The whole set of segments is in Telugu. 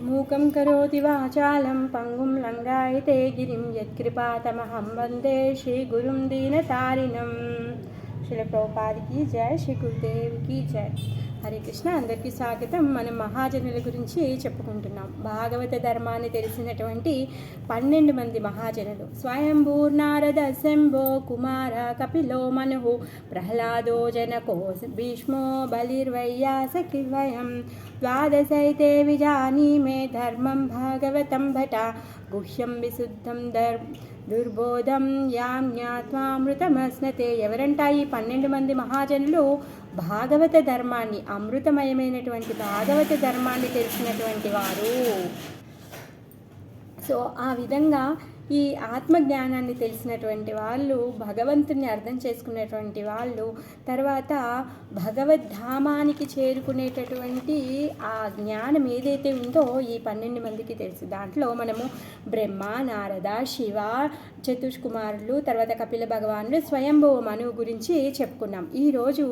మూకం కరోతి వాచాలం పంగుం లంఘాయతే గిరిం యత్కృపాతమహం వందే శ్రీ గురుం దీనతారిణం. శ్రీల ప్రభుపాదికి జై, శ్రీ గురుదేవ్కి జై. హరే కృష్ణ. అందరికీ స్వాగతం. మనం మహాజనుల గురించి చెప్పుకుంటున్నాం. భాగవత ధర్మాన్ని తెలిసినటువంటి 12 మంది మహాజనులు: స్వయంభూర్నారద శంభో కుమార కపిలో మనుహు ప్రహ్లాదో జనకో భీష్మో బలిర్వయ్యాసకిర్వయం ద్వాదశైతే విజానీమే ధర్మం భాగవతం భట గుహ్యం విశుద్ధం దుర్బోధం యాం జ్ఞాత్వామృతమస్నతే. ఎవరంట ఈ 12 మంది మహాజనులు? భాగవత ధర్మాన్ని, అమృతమయమైనటువంటి భాగవత ధర్మాన్ని తెలిసినటువంటి వారు. సో ఆ విధంగా ఈ ఆత్మజ్ఞానాన్ని తెలిసినటువంటి వాళ్ళు, భగవంతుని అర్థం చేసుకునేటువంటి వాళ్ళు, తర్వాత భగవద్ధామానికి చేరుకునేటటువంటి ఆ జ్ఞానం ఏదైతే ఉందో ఈ 12 మందికి తెలుసు. దాంట్లో మనము బ్రహ్మ, నారద, శివ, చతుష్కుమారులు, తర్వాత కపిల భగవానుడు, స్వయంభువ మనువు గురించి చెప్పుకున్నాం. ఈరోజు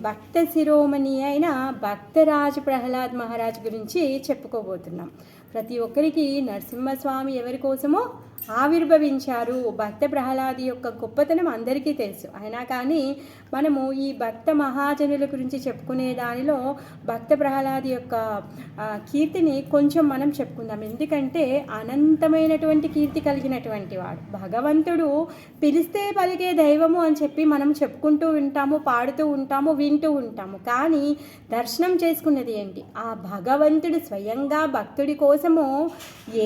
భక్త శిరోమణి అయిన భక్తరాజు ప్రహ్లాద్ మహారాజ్ గురించి చెప్పుకోబోతున్నాం. ప్రతి ఒక్కరికి నరసింహస్వామి ఎవరి కోసమో ఆవిర్భవించారు. భక్త ప్రహ్లాది యొక్క గొప్పతనం అందరికీ తెలుసు. అయినా కానీ మనము ఈ భక్త మహాజనుల గురించి చెప్పుకునే దానిలో భక్త ప్రహ్లాది యొక్క కీర్తిని కొంచెం మనం చెప్పుకుందాం. ఎందుకంటే అనంతమైనటువంటి కీర్తి కలిగినటువంటి వాడు. భగవంతుడు పిలిస్తే పలికే దైవము అని చెప్పి మనం చెప్పుకుంటూ ఉంటాము, పాడుతూ ఉంటాము, వింటూ ఉంటాము. కానీ దర్శనం చేసుకున్నది ఏంటి? ఆ భగవంతుడు స్వయంగా భక్తుడి కోసము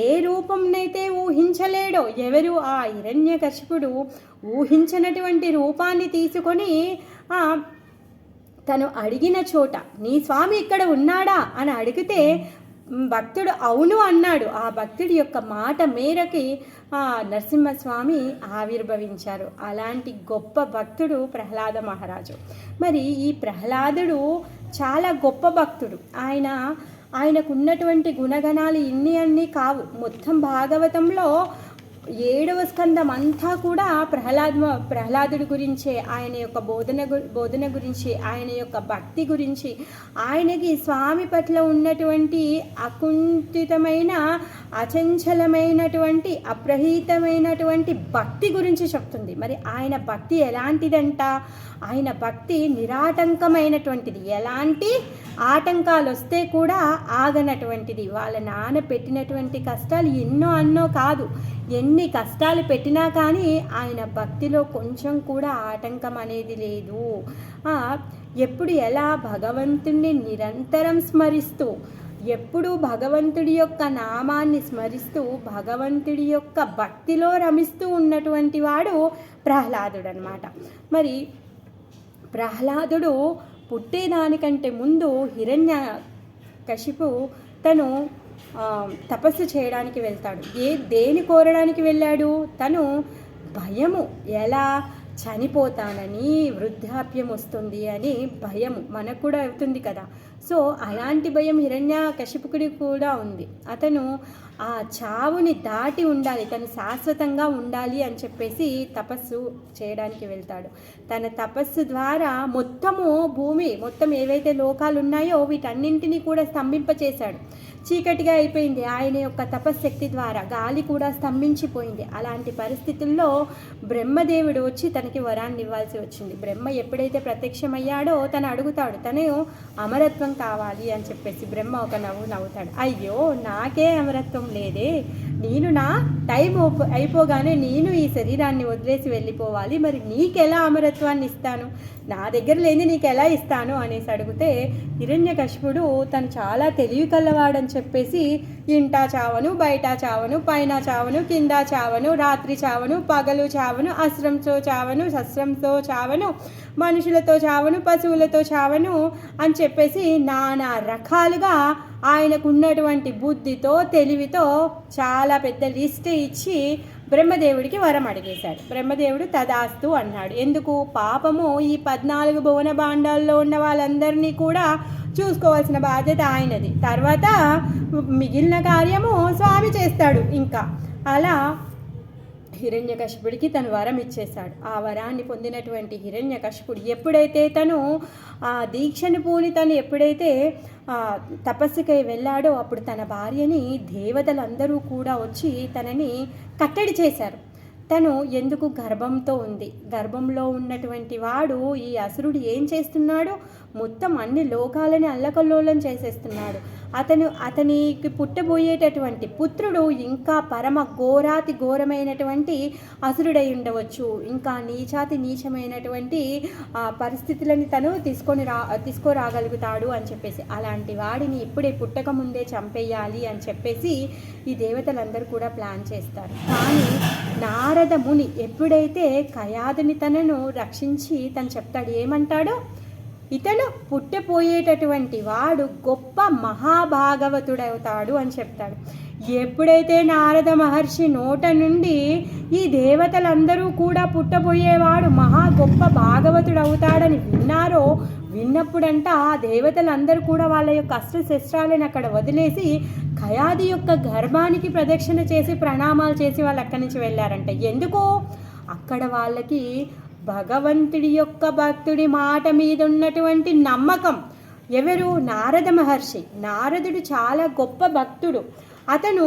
ఏ రూపంనైతే ఊహించలేడో, ఎవరు ఆ హిరణ్యకశిపుడు ఊహించినటువంటి రూపాన్ని తీసుకొని తను అడిగిన చోట, నీ స్వామి ఇక్కడ ఉన్నాడా అని అడిగితే భక్తుడు అవును అన్నాడు. ఆ భక్తుడి యొక్క మాట మేరకి నరసింహస్వామి ఆవిర్భవించారు. అలాంటి గొప్ప భక్తుడు ప్రహ్లాద మహారాజు. మరి ఈ ప్రహ్లాదుడు చాలా గొప్ప భక్తుడు. ఆయనకున్నటువంటి గుణగణాలు ఇన్ని కావు. మొత్తం భాగవతంలో 7వ స్కందం అంతా కూడా ప్రహ్లాదుడి గురించే, ఆయన యొక్క బోధన గురించి, ఆయన యొక్క భక్తి గురించి, ఆయనకి స్వామి పట్ల ఉన్నటువంటి అకుంఠితమైన, అచంచలమైనటువంటి, అప్రహీతమైనటువంటి భక్తి గురించి చెప్తుంది. మరి ఆయన భక్తి ఎలాంటిదంట? ఆయన భక్తి నిరాటంకమైనటువంటిది. ఎలాంటి ఆటంకాలు వస్తే కూడా ఆగనటువంటిది. వాళ్ళ నాన్న పెట్టినటువంటి కష్టాలు ఎన్నో కాదు, ఎన్ని కష్టాలు పెట్టినా కానీ ఆయన భక్తిలో కొంచెం కూడా ఆటంకం అనేది లేదు. ఎప్పుడు ఎలా భగవంతుణ్ణి నిరంతరం స్మరిస్తూ, ఎప్పుడు భగవంతుడి యొక్క నామాన్ని స్మరిస్తూ, భగవంతుడి యొక్క భక్తిలో రమిస్తూ ఉన్నటువంటి వాడు ప్రహ్లాదుడు అన్నమాట. మరి ప్రహ్లాదుడు పుట్టేదానికంటే ముందు హిరణ్యకశిపు తను తపస్సు చేయడానికి వెళ్తాడు. దేని కోరడానికి వెళ్ళాడు? తను భయము, ఎలా చనిపోతానని, వృద్ధాప్యం వస్తుంది అని భయము మనకు కూడా అవుతుంది కదా. సో అలాంటి భయం హిరణ్యకశిపుడికి కూడా ఉంది. అతను ఆ చావుని దాటి ఉండాలి, తను శాశ్వతంగా ఉండాలి అని చెప్పేసి తపస్సు చేయడానికి వెళ్తాడు. తన తపస్సు ద్వారా భూమి మొత్తం ఏవైతే లోకాలు ఉన్నాయో వీటన్నింటినీ కూడా స్తంభింపచేశాడు. చీకటిగా అయిపోయింది ఆయన యొక్క తపశ్శక్తి ద్వారా. గాలి కూడా స్తంభించిపోయింది. అలాంటి పరిస్థితుల్లో బ్రహ్మదేవుడు వచ్చి తనకి వరాన్ని ఇవ్వాల్సి వచ్చింది. బ్రహ్మ ఎప్పుడైతే ప్రత్యక్షమయ్యాడో తను అడుగుతాడు, తను అమరత్వం కావాలి అని చెప్పేసి. బ్రహ్మ ఒక నవ్వు నవ్వుతాడు, అయ్యో నాకే అమరత్వం లేదే, నేను నా టైం అయిపోగానే నేను ఈ శరీరాన్ని వదిలేసి వెళ్ళిపోవాలి, మరి నీకెలా అమరత్వాన్ని ఇస్తాను, నా దగ్గర లేని నీకు ఎలా ఇస్తాను అనేసి అడిగితే, హిరణ్యకశిపుడు తను చాలా తెలివి కల్లవాడని చెప్పేసి ఇంటా చావను, బయట చావను, పైన చావను, కింద చావను, రాత్రి చావను, పగలు చావను, అస్త్రంతో చావను, శస్త్రంతో చావను, మనుషులతో చావను, పశువులతో చావను అని చెప్పేసి నానా రకాలుగా ఆయనకున్నటువంటి బుద్ధితో, తెలివితో చాలా పెద్ద లిస్ట్ ఇచ్చి బ్రహ్మదేవుడికి వరం అడిగేశాడు. బ్రహ్మదేవుడు తదాస్తు అన్నాడు. ఎందుకు? పాపము ఈ 14 భువన భాండాల్లో ఉన్న వాళ్ళందరినీ కూడా చూసుకోవాల్సిన బాధ్యత ఆయనది. తర్వాత మిగిలిన కార్యము స్వామి చేస్తాడు. ఇంకా అలా హిరణ్యకశిపుడికి తను వరం ఇచ్చేశాడు. ఆ వరాన్ని పొందినటువంటి హిరణ్యకశిపుడు ఎప్పుడైతే తను ఆ దీక్షను పూని తను ఎప్పుడైతే తపస్సుకై వెళ్ళాడో అప్పుడు తన భార్యని దేవతలందరూ కూడా వచ్చి తనని కట్టడి చేశారు. తను ఎందుకు గర్భంతో ఉంది, గర్భంలో ఉన్నటువంటి వాడు ఈ అసురుడు ఏం చేస్తున్నాడు, మొత్తం అన్ని లోకాలని అల్లకల్లోలం చేసేస్తున్నాడు. అతనికి పుట్టబోయేటటువంటి పుత్రుడు ఇంకా పరమ ఘోరాతి ఘోరమైనటువంటి అసురుడై ఉండవచ్చు, ఇంకా నీచాతి నీచమైనటువంటి పరిస్థితులని తను తీసుకురాగలుగుతాడు అని చెప్పేసి, అలాంటి వాడిని ఇప్పుడే పుట్టక ముందే చంపేయాలి అని చెప్పేసి ఈ దేవతలందరూ కూడా ప్లాన్ చేస్తారు. కానీ నారద ముని ఎప్పుడైతే కయాదుని తనను రక్షించి తను చెప్తాడు, ఏమంటాడో, ఇతను పుట్టపోయేటటువంటి వాడు గొప్ప మహాభాగవతుడవుతాడు అని చెప్తాడు. ఎప్పుడైతే నారద మహర్షి నోట నుండి ఈ దేవతలందరూ కూడా పుట్టబోయేవాడు మహా గొప్ప భాగవతుడవుతాడని విన్నప్పుడంట ఆ దేవతలందరూ కూడా వాళ్ళ యొక్క అస్త్రశస్త్రాలను అక్కడ వదిలేసి కయాది యొక్క గర్భానికి ప్రదక్షిణ చేసి ప్రణామాలు చేసి వాళ్ళు అక్కడి నుంచి వెళ్ళారంట. ఎందుకు? అక్కడ వాళ్ళకి భగవంతుడి యొక్క భక్తుడి మాట మీద ఉన్నటువంటి నమ్మకం. ఎవరు? నారద మహర్షి. నారదుడు చాలా గొప్ప భక్తుడు. అతను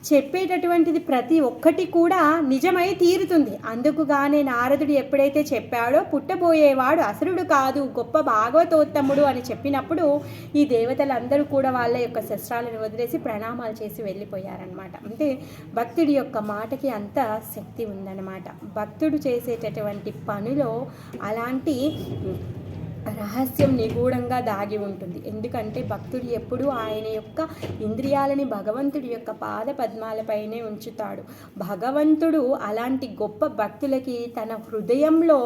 చెప్పేటటువంటిది ప్రతి ఒక్కటి కూడా నిజమై తీరుతుంది. అందుకుగానే నారదుడు ఎప్పుడైతే చెప్పాడో పుట్టబోయేవాడు అసురుడు కాదు గొప్ప భాగవతోత్తముడు అని చెప్పినప్పుడు ఈ దేవతలందరూ కూడా వాళ్ళ యొక్క శస్త్రాలను వదిలేసి ప్రణామాలు చేసి వెళ్ళిపోయారనమాట. అంటే భక్తుడి యొక్క మాటకి అంత శక్తి ఉందన్నమాట. భక్తుడు చేసేటటువంటి పనిలో అలాంటి రహస్యం నిగూఢంగా దాగి ఉంటుంది. ఎందుకంటే భక్తుడు ఎప్పుడూ ఆయన యొక్క ఇంద్రియాలని భగవంతుడి యొక్క పాద పద్మాలపైనే ఉంచుతాడు. భగవంతుడు అలాంటి గొప్ప భక్తులకి తన హృదయంలో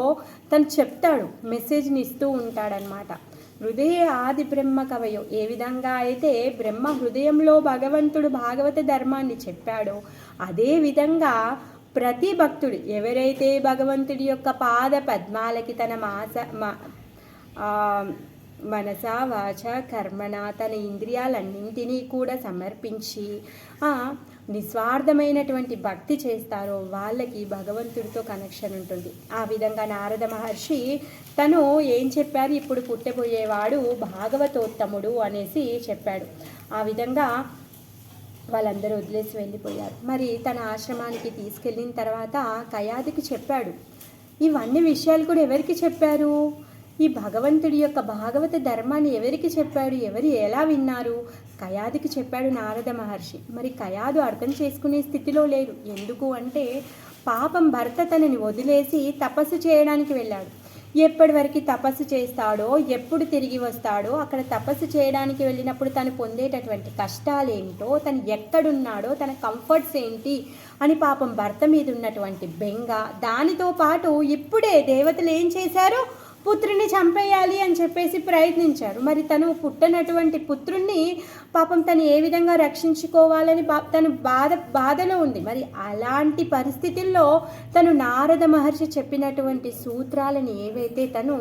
తను చెప్తాడు, మెసేజ్ని ఇస్తూ ఉంటాడనమాట. హృదయ ఆది బ్రహ్మ కవయో, ఏ విధంగా అయితే బ్రహ్మ హృదయంలో భగవంతుడు భాగవత ధర్మాన్ని చెప్పాడో అదే విధంగా ప్రతి భక్తుడు ఎవరైతే భగవంతుడి యొక్క పాద పద్మాలకి తన మనస వాచ కర్మణ తన ఇంద్రియాలన్నింటినీ కూడా సమర్పించి నిస్వార్థమైనటువంటి భక్తి చేస్తారో వాళ్ళకి భగవంతుడితో కనెక్షన్ ఉంటుంది. ఆ విధంగా నారద మహర్షి తను ఏం చెప్పారు, ఇప్పుడు పుట్టబోయేవాడు భాగవతోత్తముడు అనేసి చెప్పాడు. ఆ విధంగా వాళ్ళందరూ వదిలేసి వెళ్ళిపోయారు. మరి తన ఆశ్రమానికి తీసుకెళ్ళిన తర్వాత కయాదికి చెప్పాడు. ఇవన్నీ విషయాలు కూడా ఎవరికి చెప్పారు? ఈ భగవంతుడి యొక్క భాగవత ధర్మాన్ని ఎవరికి చెప్పాడు, ఎవరు ఎలా విన్నారు? కయాదికి చెప్పాడు నారద మహర్షి. మరి కయాదు అర్థం చేసుకునే స్థితిలో లేదు. ఎందుకు అంటే పాపం భర్త తనని వదిలేసి తపస్సు చేయడానికి వెళ్ళాడు. ఎప్పటి వరకు తపస్సు చేస్తాడో, ఎప్పుడు తిరిగి వస్తాడో, అక్కడ తపస్సు చేయడానికి వెళ్ళినప్పుడు తను పొందేటటువంటి కష్టాలేంటో, తను ఎక్కడున్నాడో, తన కంఫర్ట్స్ ఏంటి అని పాపం భర్త మీద ఉన్నటువంటి బెంగ, దానితో పాటు ఇప్పుడే దేవతలు ఏం చేశారో పుత్రుని చంపేయాలి అని చెప్పేసి ప్రయత్నించారు. మరి తను పుట్టనటువంటి పుత్రుణ్ణి పాపం తను ఏ విధంగా రక్షించుకోవాలని తను బాధలో ఉంది. మరి అలాంటి పరిస్థితుల్లో తను నారద మహర్షి చెప్పినటువంటి సూత్రాలను ఏవైతే తను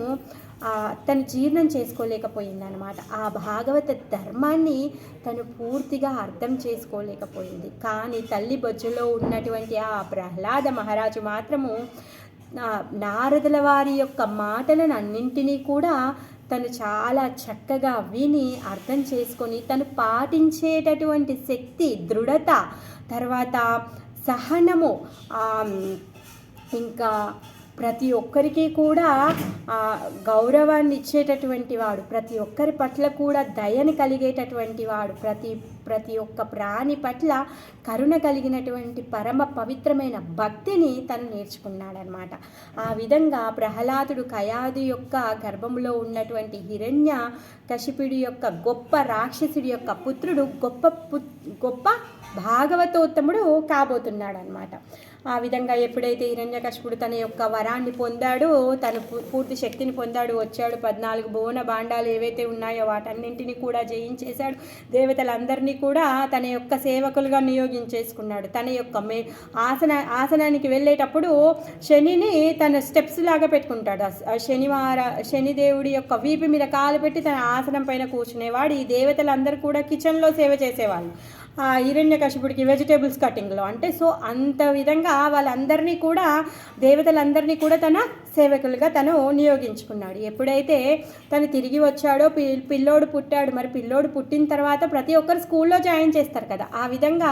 జీర్ణం చేసుకోలేకపోయిందనమాట. ఆ భాగవత ధర్మాన్ని తను పూర్తిగా అర్థం చేసుకోలేకపోయింది. కానీ తల్లి బొజ్జులో ఉన్నటువంటి ఆ ప్రహ్లాద మహారాజు మాత్రము నారదుల వారి యొక్క మాటలను అన్నింటినీ కూడా తను చాలా చక్కగా విని అర్థం చేసుకొని తను పాటించేటటువంటి శక్తి, దృఢత, తర్వాత సహనము, ఇంకా ప్రతి ఒక్కరికి కూడా గౌరవాన్ని ఇచ్చేటటువంటి వాడు, ప్రతి ఒక్కరి పట్ల కూడా దయని కలిగేటటువంటి వాడు, ప్రతి ఒక్క ప్రాణి పట్ల కరుణ కలిగినటువంటి పరమ పవిత్రమైన భక్తిని తను నేర్చుకున్నాడనమాట. ఆ విధంగా ప్రహ్లాదుడు కయాదు యొక్క గర్భంలో ఉన్నటువంటి హిరణ్య కశిపుడి యొక్క గొప్ప రాక్షసుడి యొక్క పుత్రుడు గొప్ప భాగవతోత్తముడు కాబోతున్నాడు అనమాట. ఆ విధంగా ఎప్పుడైతే హిరణ్యకశిపుడు తన యొక్క వరాన్ని పొందాడో, తను పూర్తి శక్తిని పొందాడు, వచ్చాడు, 14 భువన భాండాలు ఏవైతే ఉన్నాయో వాటన్నింటినీ కూడా జయించేశాడు. దేవతలందరినీ కూడా తన యొక్క సేవకులుగా నియోగించేసుకున్నాడు. తన యొక్క ఆసనానికి వెళ్ళేటప్పుడు శనిని తన స్టెప్స్ లాగా పెట్టుకుంటాడు. శనిదేవుడి యొక్క వీపు మీద కాలు పెట్టి తన ఆసనం పైన కూర్చునేవాడు. ఈ దేవతలందరూ కూడా కిచెన్లో సేవ చేసేవాళ్ళు. హిరణ్యకశిపుడికి వెజిటేబుల్స్ కటింగ్లో. అంటే సో అంత విధంగా వాళ్ళందరినీ కూడా, దేవతలందరినీ కూడా తన సేవకులుగా తను నియోగించుకున్నాడు. ఎప్పుడైతే తను తిరిగి వచ్చాడో పిల్లోడు పుట్టాడు. మరి పిల్లోడు పుట్టిన తర్వాత ప్రతి ఒక్కరు స్కూల్లో జాయిన్ చేస్తారు కదా. ఆ విధంగా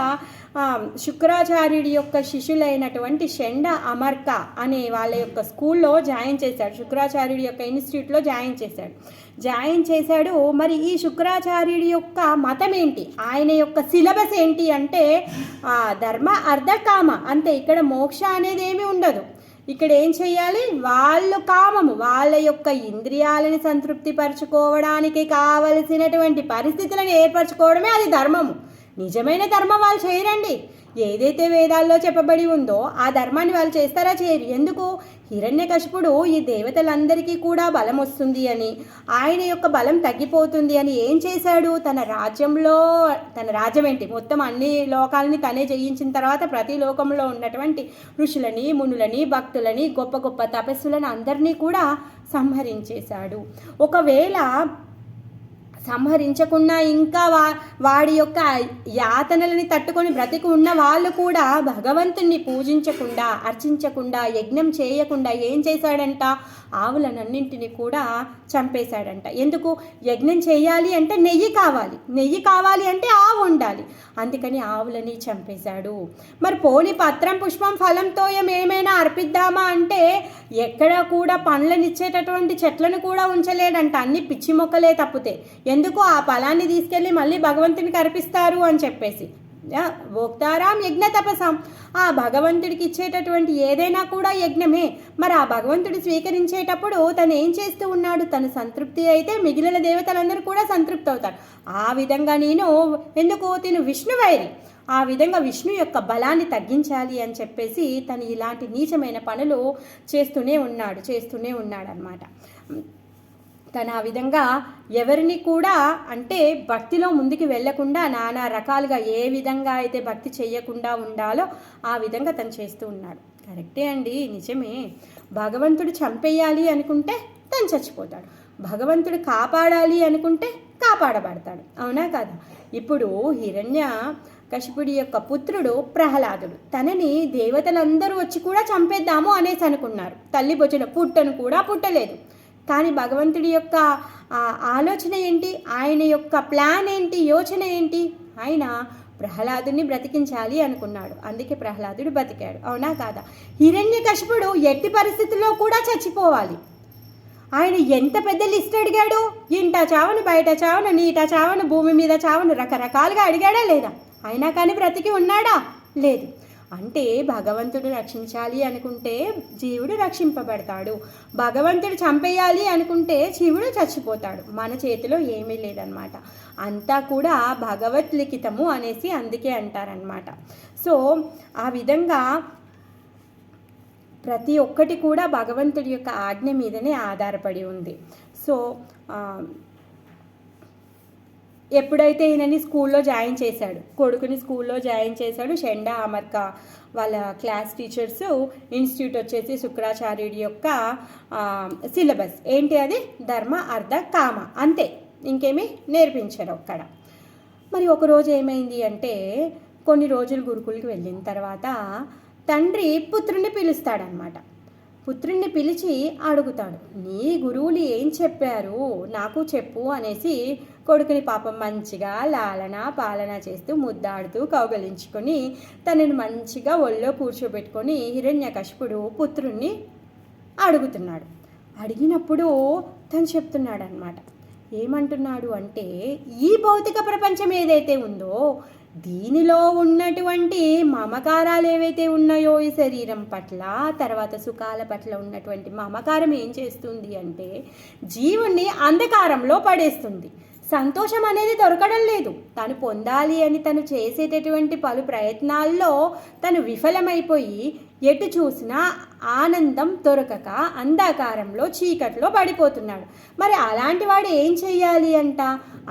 శుక్రాచార్యుడి యొక్క శిష్యులైనటువంటి షెండ అమర్క అనే వాళ్ళ యొక్క స్కూల్లో జాయిన్ చేశాడు. శుక్రాచార్యుడి యొక్క ఇన్స్టిట్యూట్లో జాయిన్ చేశాడు. మరి ఈ శుక్రాచార్యుడి యొక్క మతం ఏంటి, ఆయన యొక్క సిలబస్ ఏంటి అంటే ధర్మ అర్థ కామ అంతే. ఇక్కడ మోక్ష అనేది ఏమీ ఉండదు. ఇక్కడ ఏం చేయాలి, వాళ్ళ యొక్క ఇంద్రియాలని సంతృప్తి పరచుకోవడానికి కావలసినటువంటి పరిస్థితులను ఏర్పరచుకోవడమే అది ధర్మము. నిజమైన ధర్మం వాళ్ళు చేయరండి. ఏదైతే వేదాల్లో చెప్పబడి ఉందో ఆ ధర్మాన్ని వాళ్ళు చేస్తారా, చేయరు. ఎందుకు? హిరణ్యకశిపుడు ఈ దేవతలందరికీ కూడా బలం వస్తుంది అని, ఆయన యొక్క బలం తగ్గిపోతుంది అని ఏం చేశాడు, తన రాజ్యం ఏంటి మొత్తం అన్ని లోకాలని తనే జయించిన తర్వాత ప్రతి లోకంలో ఉన్నటువంటి ఋషులని, మునులని, భక్తులని, గొప్ప గొప్ప తపస్సులను అందరినీ కూడా సంహరించేశాడు. ఒకవేళ సంహరించకుండా ఇంకా వాడి యొక్క యాతనలని తట్టుకొని బ్రతికి ఉన్న వాళ్ళు కూడా భగవంతుణ్ణి పూజించకుండా, అర్చించకుండా, యజ్ఞం చేయకుండా ఏం చేశాడంట, ఆవులనన్నింటినీ కూడా చంపేశాడంట. ఎందుకు? యజ్ఞం చేయాలి అంటే నెయ్యి కావాలి అంటే ఆవు ఉండాలి. అందుకని ఆవులని చంపేశాడు. మరి పోని పత్రం పుష్పం ఫలం తోయం ఏమైనా అర్పిద్దామా అంటే ఎక్కడ కూడా పండ్లనిచ్చేటటువంటి చెట్లను కూడా ఉంచలేడంట. అన్ని పిచ్చి మొక్కలే తప్పితే. ఎందుకు? ఆ ఫలాన్ని తీసుకెళ్ళి మళ్ళీ భగవంతునికి అర్పిస్తారు అని చెప్పేసి. భోక్తారాం యజ్ఞ తపసాం, ఆ భగవంతుడికి ఇచ్చేటటువంటి ఏదైనా కూడా యజ్ఞమే. మరి ఆ భగవంతుడు స్వీకరించేటప్పుడు తను ఏం చేస్తూ ఉన్నాడు, తను సంతృప్తి అయితే మిగిలిన దేవతలందరూ కూడా సంతృప్తి అవుతారు. ఆ విధంగా తిను విష్ణువైరి, ఆ విధంగా విష్ణు యొక్క బలాన్ని తగ్గించాలి అని చెప్పేసి తను ఇలాంటి నీచమైన పనులు చేస్తూనే ఉన్నాడు అన్నమాట. తను ఆ విధంగా ఎవరిని కూడా అంటే భక్తిలో ముందుకు వెళ్లకుండా నానా రకాలుగా ఏ విధంగా అయితే భక్తి చేయకుండా ఉండాలో ఆ విధంగా తను చేస్తూ ఉన్నాడు. కరెక్టే అండి, నిజమే. భగవంతుడు చంపేయాలి అనుకుంటే తను చచ్చిపోతాడు, భగవంతుడు కాపాడాలి అనుకుంటే కాపాడబడతాడు. అవునా కాదా? ఇప్పుడు హిరణ్యకశిపుడి యొక్క పుత్రుడు ప్రహ్లాదుడు, తనని దేవతలందరూ వచ్చి కూడా చంపేద్దాము అనేసి అనుకున్నారు. తల్లి బొచ్చిన పుట్టను కూడా పుట్టలేదు. కానీ భగవంతుడి యొక్క ఆలోచన ఏంటి, ఆయన యొక్క ప్లాన్ ఏంటి, యోచన ఏంటి, ఆయన ప్రహ్లాదుని బ్రతికించాలి అనుకున్నాడు. అందుకే ప్రహ్లాదుడు బతికాడు. అవునా కాదా? హిరణ్యకశిపుడు ఎట్టి పరిస్థితుల్లో కూడా చచ్చిపోవాలి. ఆయన ఎంత పెద్ద లిస్ట్ అడిగాడు, ఇంట చావను, బయట చావను, నీట చావను, భూమి మీద చావను, రకరకాలుగా అడిగాడా లేదా? అయినా కానీ బ్రతికి ఉన్నాడా? లేదు. అంటే భగవంతుడు రక్షించాలి అనుకుంటే జీవుడు రక్షింపబడతాడు, భగవంతుడు చంపేయాలి అనుకుంటే జీవుడు చచ్చిపోతాడు. మన చేతిలో ఏమీ లేదనమాట. అంతా కూడా భగవత్ లిఖితము అనేసి అందుకే అంటారనమాట. సో ఆ విధంగా ప్రతి ఒక్కటి కూడా భగవంతుడి యొక్క ఆజ్ఞ మీదనే ఆధారపడి ఉంది. సో ఎప్పుడైతే ఈయనని స్కూల్లో జాయిన్ చేశాడు, కొడుకుని స్కూల్లో జాయిన్ చేశాడు, షెండ అమర్క వాళ్ళ క్లాస్ టీచర్స్, ఇన్స్టిట్యూట్ వచ్చేసి శుక్రాచార్యుడి యొక్క సిలబస్ ఏంటి, అది ధర్మ అర్థ కామ, అంతే, ఇంకేమీ నేర్పించారు అక్కడ. మరి ఒకరోజు ఏమైంది అంటే, కొన్ని రోజులు గురుకులకి వెళ్ళిన తర్వాత తండ్రి పుత్రుణ్ణి పిలుస్తాడనమాట. పుత్రుణ్ణి పిలిచి అడుగుతాడు, నీ గురువులు ఏం చెప్పారు నాకు చెప్పు అనేసి కొడుకుని పాపం మంచిగా లాలన పాలన చేస్తూ ముద్దాడుతూ కౌగలించుకొని తనని మంచిగా ఒళ్ళో కూర్చోబెట్టుకొని హిరణ్యకశిపుడు పుత్రుణ్ణి అడుగుతున్నాడు. అడిగినప్పుడు తను చెప్తున్నాడు అనమాట. ఏమంటున్నాడు అంటే, ఈ భౌతిక ప్రపంచం ఏదైతే ఉందో దీనిలో ఉన్నటువంటి మమకారాలు ఏవైతే ఉన్నాయో ఈ శరీరం పట్ల, తర్వాత సుఖాల పట్ల ఉన్నటువంటి మమకారం ఏం చేస్తుంది అంటే జీవుణ్ణి అంధకారంలో పడేస్తుంది. సంతోషం అనేది దొరకడం లేదు. తను పొందాలి అని తను చేసేటటువంటి పలు ప్రయత్నాల్లో తను విఫలమైపోయి ఎటు చూసినా ఆనందం దొరకక అంధకారంలో చీకట్లో పడిపోతున్నాడు. మరి అలాంటి వాడు ఏం చెయ్యాలి అంట,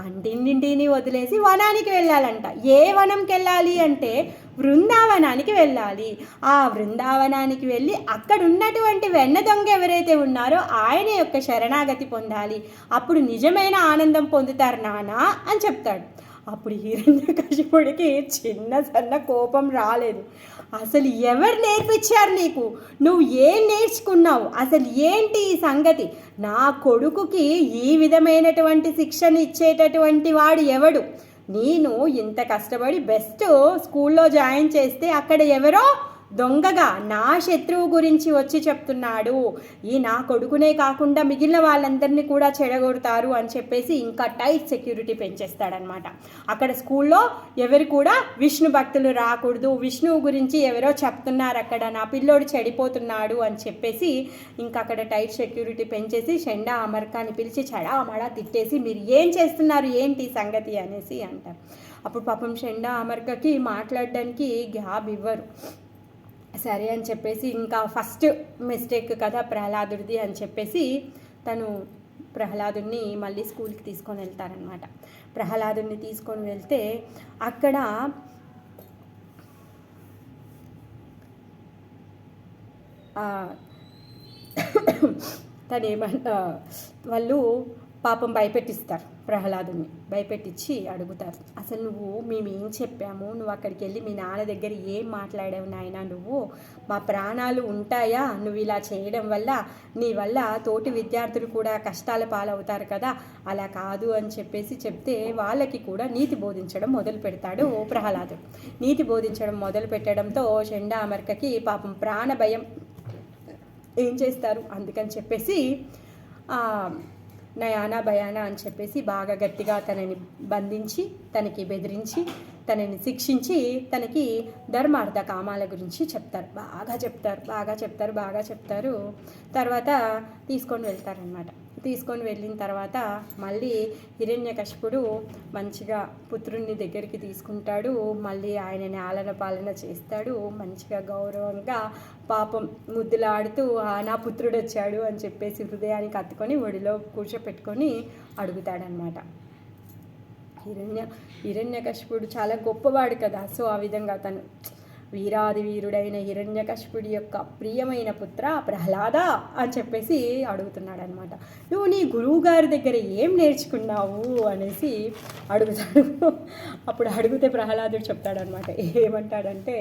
అంటింటిని వదిలేసి వనానికి వెళ్ళాలంట. ఏ వనంకి వెళ్ళాలి అంటే బృందావనానికి వెళ్ళాలి. ఆ బృందావనానికి వెళ్ళి అక్కడ ఉన్నటువంటి వెన్న దొంగ ఎవరైతే ఉన్నారో ఆయన యొక్క శరణాగతి పొందాలి. అప్పుడు నిజమైన ఆనందం పొందుతారు నాన్న అని చెప్తాడు. అప్పుడు హిరణ్యకశిపుడికి చిన్న సన్న కోపం రాలేదు. అసలు ఎవరు నేర్పించారు నీకు? నువ్వు ఏం నేర్చుకున్నావు? అసలు ఏంటి ఈ సంగతి? నా కొడుకుకి ఈ విధమైనటువంటి శిక్షణ ఇచ్చేటటువంటి వాడు ఎవడు? నేను ఇంత కష్టపడి బెస్ట్ స్కూల్లో జాయిన్ చేస్తే అక్కడ ఎవరో దొంగగా నా శత్రువు గురించి వచ్చి చెప్తున్నాడు, ఈ నా కొడుకునే కాకుండా మిగిలిన వాళ్ళందరినీ కూడా చెడగొడతారు అని చెప్పేసి ఇంకా టైట్ సెక్యూరిటీ పెంచేస్తాడనమాట. అక్కడ స్కూల్లో ఎవరు కూడా విష్ణు భక్తులు రాకూడదు, విష్ణువు గురించి ఎవరో చెప్తున్నారు అక్కడ, నా పిల్లోడు చెడిపోతున్నాడు అని చెప్పేసి ఇంకా అక్కడ టైట్ సెక్యూరిటీ పెంచేసి షెండా అమర్కాని పిలిచి చెడామడా తిట్టేసి మీరు ఏం చేస్తున్నారు, ఏంటి సంగతి అనేసి అంటారు. అప్పుడు పాపం షెండా అమర్కకి మాట్లాడడానికి గ్యాప్ ఇవ్వరు. సరే అని చెప్పేసి ఇంకా ఫస్ట్ మిస్టేక్ కదా ప్రహ్లాదుడిది అని చెప్పేసి తను ప్రహ్లాదుని మళ్ళీ స్కూల్కి తీసుకొని వెళ్తారనమాట. ప్రహ్లాదుని తీసుకొని వెళ్తే అక్కడ వాళ్ళు పాపం భయపెట్టిస్తారు, ప్రహ్లాదుని భయపెట్టించి అడుగుతారు, అసలు నువ్వు మేమేం చెప్పాము, నువ్వు అక్కడికి వెళ్ళి మీ నాన్న దగ్గర ఏం మాట్లాడావు నాయన, నువ్వు మా ప్రాణాలు ఉంటాయా నువ్వు ఇలా చేయడం వల్ల, నీ వల్ల తోటి విద్యార్థులు కూడా కష్టాల పాలవుతారు కదా, అలా కాదు అని చెప్పేసి చెప్తే వాళ్ళకి కూడా నీతి బోధించడం మొదలు పెడతాడు ప్రహ్లాదుడు. నీతి బోధించడం మొదలు పెట్టడంతో షెండా అమర్కకి పాపం ప్రాణ భయం, ఏం చేస్తారు అందుకని చెప్పేసి నయానా భయానా అని చెప్పేసి బాగా గట్టిగా తనని బంధించి తనకి బెదిరించి తనని శిక్షించి తనకి ధర్మార్థ కామాల గురించి చెప్తారు, బాగా చెప్తారు. తర్వాత తీసుకొని వెళ్తారనమాట. తీసుకొని వెళ్ళిన తర్వాత మళ్ళీ హిరణ్యకశిపుడు మంచిగా పుత్రుణ్ణి దగ్గరికి తీసుకుంటాడు, మళ్ళీ ఆయనని ఆలన పాలన చేస్తాడు, మంచిగా గౌరవంగా పాపం ముద్దులాడుతూ నా పుత్రుడు వచ్చాడు అని చెప్పేసి హృదయానికి హత్తుకొని ఒడిలో కూర్చోపెట్టుకొని అడుగుతాడనమాట. హిరణ్యకశిపుడు చాలా గొప్పవాడు కదా, సో ఆ విధంగా తను వీరాది వీరుడైన హిరణ్యకశిపుడి యొక్క ప్రియమైన పుత్ర ప్రహ్లాద అని చెప్పేసి అడుగుతున్నాడు అనమాట. నువ్వు నీ గురువు గారి దగ్గర ఏం నేర్చుకున్నావు అనేసి అడుగుతాడు. అప్పుడు అడిగితే ప్రహ్లాదుడు చెప్తాడనమాట, ఏమంటాడంటే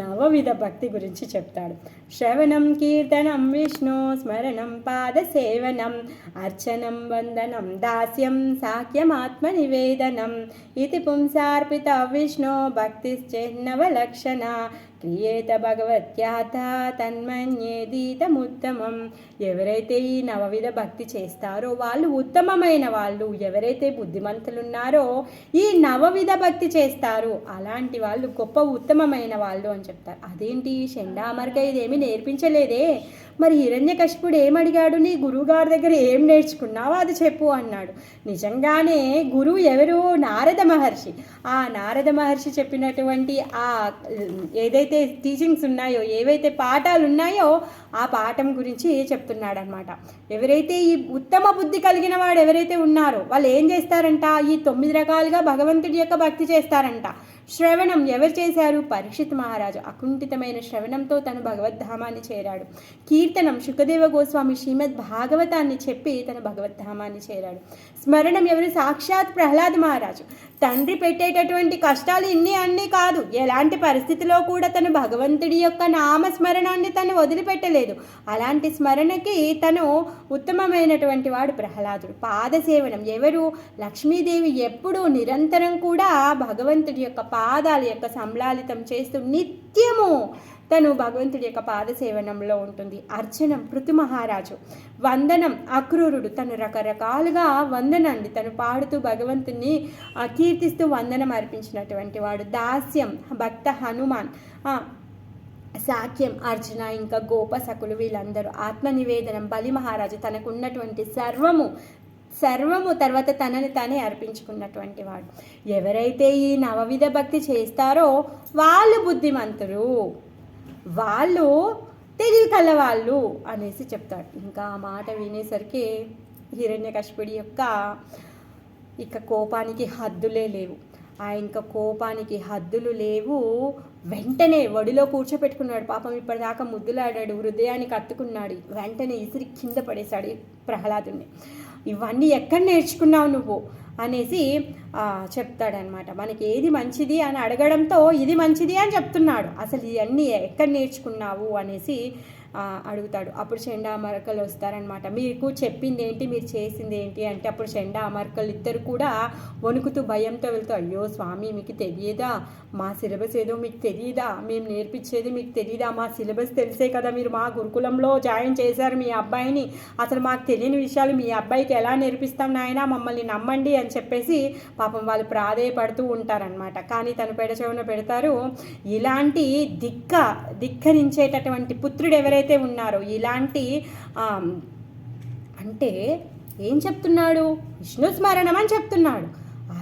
నవవిధ భక్తి గురించి చెప్తాడు. శ్రవణం కీర్తనం విష్ణు స్మరణం పాద సేవనం అర్చనం వందనం దాస్యం సాఖ్యమాత్మ నివేదనం ఇది పుంసార్పిత విష్ణు భక్తిశ్చేన్నవ లక్షణ క్రియేత భగవత్యాత తన్మన్యేదీతముత్తమం. ఎవరైతే ఈ నవవిధ భక్తి చేస్తారో వాళ్ళు ఉత్తమమైన వాళ్ళు, ఎవరైతే బుద్ధిమంతులున్నారో ఈ నవవిధ భక్తి చేస్తారు అలాంటి వాళ్ళు గొప్ప ఉత్తమమైన వాళ్ళు అని చెప్తారు. అదేంటి షెండా అమర్క ఇదేమీ నేర్పించలేదే, మరి హిరణ్యకశిపుడు ఏమడిగాడు, నీ గురువుగారి దగ్గర ఏం నేర్చుకున్నావో అది చెప్పు అన్నాడు. నిజంగానే గురువు ఎవరు? నారద మహర్షి. ఆ నారద మహర్షి చెప్పినటువంటి ఆ ఏదైతే టీచింగ్స్ ఉన్నాయో, ఏవైతే పాఠాలు ఉన్నాయో ఆ పాఠం గురించి చెప్తున్నాడనమాట. ఎవరైతే ఈ ఉత్తమ బుద్ధి కలిగిన వాడు ఎవరైతే ఉన్నారో వాళ్ళు ఏం చేస్తారంట, ఈ 9 రకాలుగా భగవంతుడి యొక్క భక్తి చేస్తారంట. శ్రవణం ఎవరు చేశారు? పరీక్షిత్ మహారాజు అకుంఠితమైన శ్రవణంతో తను భగవద్ధామాన్ని చేరాడు. కీర్తనం శుకదేవ గోస్వామి శ్రీమద్ భాగవతాన్ని చెప్పి తన భగవద్ధామాన్ని చేరాడు. స్మరణం ఎవరు? సాక్షాత్ ప్రహ్లాద్ మహారాజు. తండ్రి పెట్టేటటువంటి కష్టాలు అన్నీ కాదు, ఎలాంటి పరిస్థితిలో కూడా తను భగవంతుడి యొక్క నామస్మరణాన్ని తను వదిలిపెట్టలేదు. అలాంటి స్మరణకి తను ఉత్తమమైనటువంటి వాడు ప్రహ్లాదుడు. పాదసేవనం ఎవరు? లక్ష్మీదేవి ఎప్పుడూ నిరంతరం కూడా భగవంతుడి యొక్క పాదాల యొక్క సంలాలితం చేస్తూ నిత్యము తను భగవంతుడి యొక్క పాదసేవనంలో ఉంటుంది. అర్చనం పృథు మహారాజు. వందనం అక్రూరుడు. తను రకరకాలుగా వందనాన్ని తను పాడుతూ భగవంతుని కీర్తిస్తూ వందనం అర్పించినటువంటి వాడు. దాస్యం భక్త హనుమాన్. సాఖ్యం అర్జున, ఇంకా గోపసకులు, వీళ్ళందరూ. ఆత్మనివేదనం బలి మహారాజు. తనకున్నటువంటి సర్వము తర్వాత తనని తానే అర్పించుకున్నటువంటి వాడు. ఎవరైతే ఈ నవవిధ భక్తి చేస్తారో వాళ్ళు బుద్ధిమంతులు, వాళ్ళు తెలివి కలవాళ్ళు అనేసి చెప్తాడు. ఇంకా ఆ మాట వినేసరికి హిరణ్యకశిపుడి యొక్క ఇక కోపానికి హద్దులే లేవు. ఆ ఇంకా కోపానికి హద్దులు లేవు. వెంటనే ఒడిలో కూర్చోపెట్టుకున్నాడు. పాపం ఇప్పటిదాకా ముద్దులాడాడు, హృదయానికి అత్తుకున్నాడు. వెంటనే ఇసిరి కింద పడేశాడు ప్రహ్లాదుని. ఇవన్నీ ఎక్కడ నేర్చుకున్నావు నువ్వు? అనేసి చెప్తాడనమాట. మనకి ఏది మంచిది అని అడగడంతో ఇది మంచిది అని చెప్తున్నాడు. అసలు ఇవన్నీ ఎక్కడ నేర్చుకున్నావు అనేసి అడుగుతాడు. అప్పుడు చండామర్కలు వస్తారనమాట. మీకు చెప్పింది ఏంటి, మీరు చేసింది ఏంటి అంటే అప్పుడు చండామర్కలు ఇద్దరు కూడా వణుకుతూ భయంతో వెళ్తూ, అయ్యో స్వామి మీకు తెలియదా, మా సిలబస్ ఏదో మీకు తెలియదా, మేము నేర్పించేది మీకు తెలియదా, మా సిలబస్ తెలిసే కదా మీరు మా గురుకులంలో జాయిన్ చేశారు మీ అబ్బాయిని, అసలు మాకు తెలియని విషయాలు మీ అబ్బాయికి ఎలా నేర్పిస్తాం నాయనా, మమ్మల్ని నమ్మండి అని చెప్పేసి పాపం వాళ్ళు ప్రాధేయపడుతూ ఉంటారనమాట. కానీ తను పెడచెవున పెడతారు. ఇలాంటి ధిక్కరించేటటువంటి పుత్రుడు ఎవరైతే ఉన్నారో, ఇలాంటి అంటే ఏం చెప్తున్నాడు, విష్ణు స్మరణం అని చెప్తున్నాడు.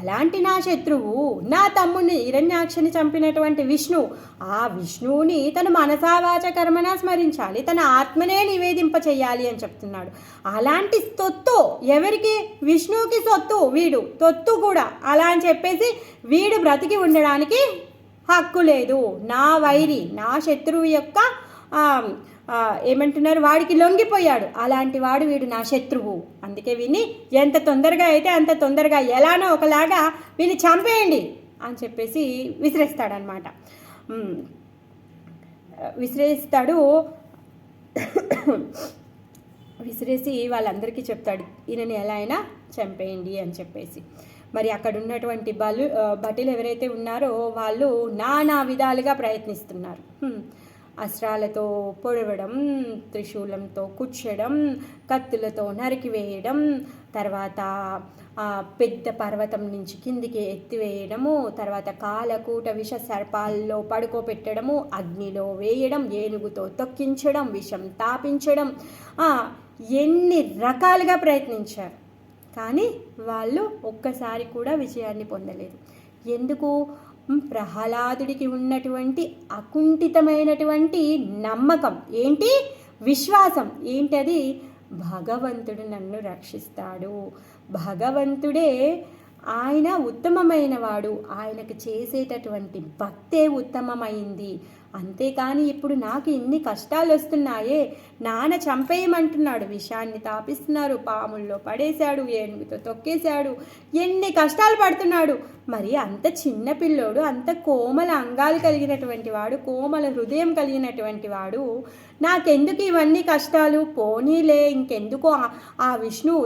అలాంటి నా శత్రువు నా తమ్ముడిని హిరణ్యాక్షని చంపినటువంటి విష్ణు, ఆ విష్ణువుని తను మనసావాచ కర్మనా స్మరించాలి, తన ఆత్మనే నివేదింప చెయ్యాలి అని చెప్తున్నాడు. అలాంటి సొత్తు ఎవరికి, విష్ణువుకి సొత్తు, వీడు తొత్తు కూడా. అలా అని చెప్పేసి వీడు బ్రతికి ఉండడానికి హక్కు లేదు. నా వైరి, నా శత్రువు యొక్క ఏమంటున్నారు, వాడికి లొంగిపోయాడు, అలాంటి వాడు వీడు నా శత్రువు. అందుకే వీడిని ఎంత తొందరగా అయితే అంత తొందరగా ఎలానో ఒకలాగా వీడిని చంపేయండి అని చెప్పేసి విసిరేస్తాడనమాట. విసిరేసి వాళ్ళందరికీ చెప్తాడు, ఈయనని ఎలా అయినా చంపేయండి అని చెప్పేసి. మరి అక్కడ ఉన్నటువంటి భటులు ఎవరైతే ఉన్నారో వాళ్ళు నానా విధాలుగా ప్రయత్నిస్తున్నారు. అస్త్రాలతో పొడవడం, త్రిశూలంతో కుచ్చడం, కత్తులతో నరికివేయడం, తర్వాత పెద్ద పర్వతం నుంచి కిందికి ఎత్తివేయడము, తర్వాత కాలకూట విష సర్పాల్లో పడుకోబెట్టడము, అగ్నిలో వేయడం, ఏనుగుతో తొక్కించడం, విషం తాపించడం, ఎన్ని రకాలుగా ప్రయత్నించారు. కానీ వాళ్ళు ఒక్కసారి కూడా విజయాన్ని పొందలేదు. ఎందుకు? ప్రహ్లాదుడికి ఉన్నటువంటి అకుంఠితమైనటువంటి నమ్మకం ఏంటి, విశ్వాసం ఏంటది, భగవంతుడు నన్ను రక్షిస్తాడు, భగవంతుడే ఆయన ఉత్తమమైన వాడు, ఆయనకు చేసేటటువంటి భక్తే ఉత్తమమైంది. అంతేకాని ఇప్పుడు నాకు ఇన్ని కష్టాలు వస్తున్నాయే, నాన్న చంపేయమంటున్నాడు, విషాన్ని తాపిస్తున్నారు, పాముల్లో పడేశాడు, ఏనుగుతో తొక్కేశాడు, ఎన్ని కష్టాలు పడుతున్నాడు. మరి అంత చిన్న పిల్లోడు, అంత కోమల అంగాలు కలిగినటువంటి వాడు, కోమల హృదయం కలిగినటువంటి వాడు, నాకెందుకు ఇవన్నీ కష్టాలు, పోనీలే ఇంకెందుకు ఆ విష్ణువు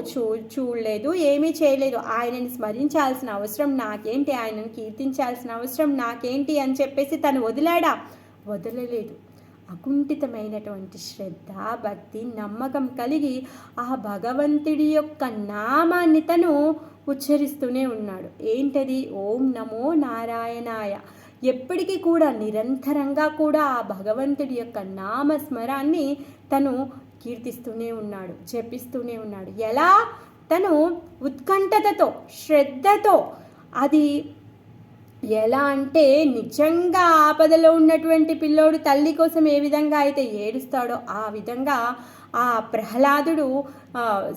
చూడలేదు, ఏమీ చేయలేదు, ఆయనని స్మరించాల్సిన అవసరం నాకేంటి, ఆయనను కీర్తించాల్సిన అవసరం నాకేంటి అని చెప్పేసి తను వదలలేదు. అకుంఠితమైనటువంటి శ్రద్ధ, భక్తి, నమ్మకం కలిగి ఆ భగవంతుడి యొక్క నామాన్ని తను ఉచ్చరిస్తూనే ఉన్నాడు. ఏంటది? ఓం నమో నారాయణాయ. ఎప్పటికీ కూడా నిరంతరంగా కూడా ఆ భగవంతుడి యొక్క నామస్మరాన్ని తను కీర్తిస్తూనే ఉన్నాడు, జపిస్తూనే ఉన్నాడు. ఎలా? తను ఉత్కంఠతతో, శ్రద్ధతో. అది ఎలా అంటే నిజంగా ఆపదలో ఉన్నటువంటి పిల్లోడు తల్లి కోసం ఏ విధంగా అయితే ఏడుస్తాడో ఆ విధంగా ఆ ప్రహ్లాదుడు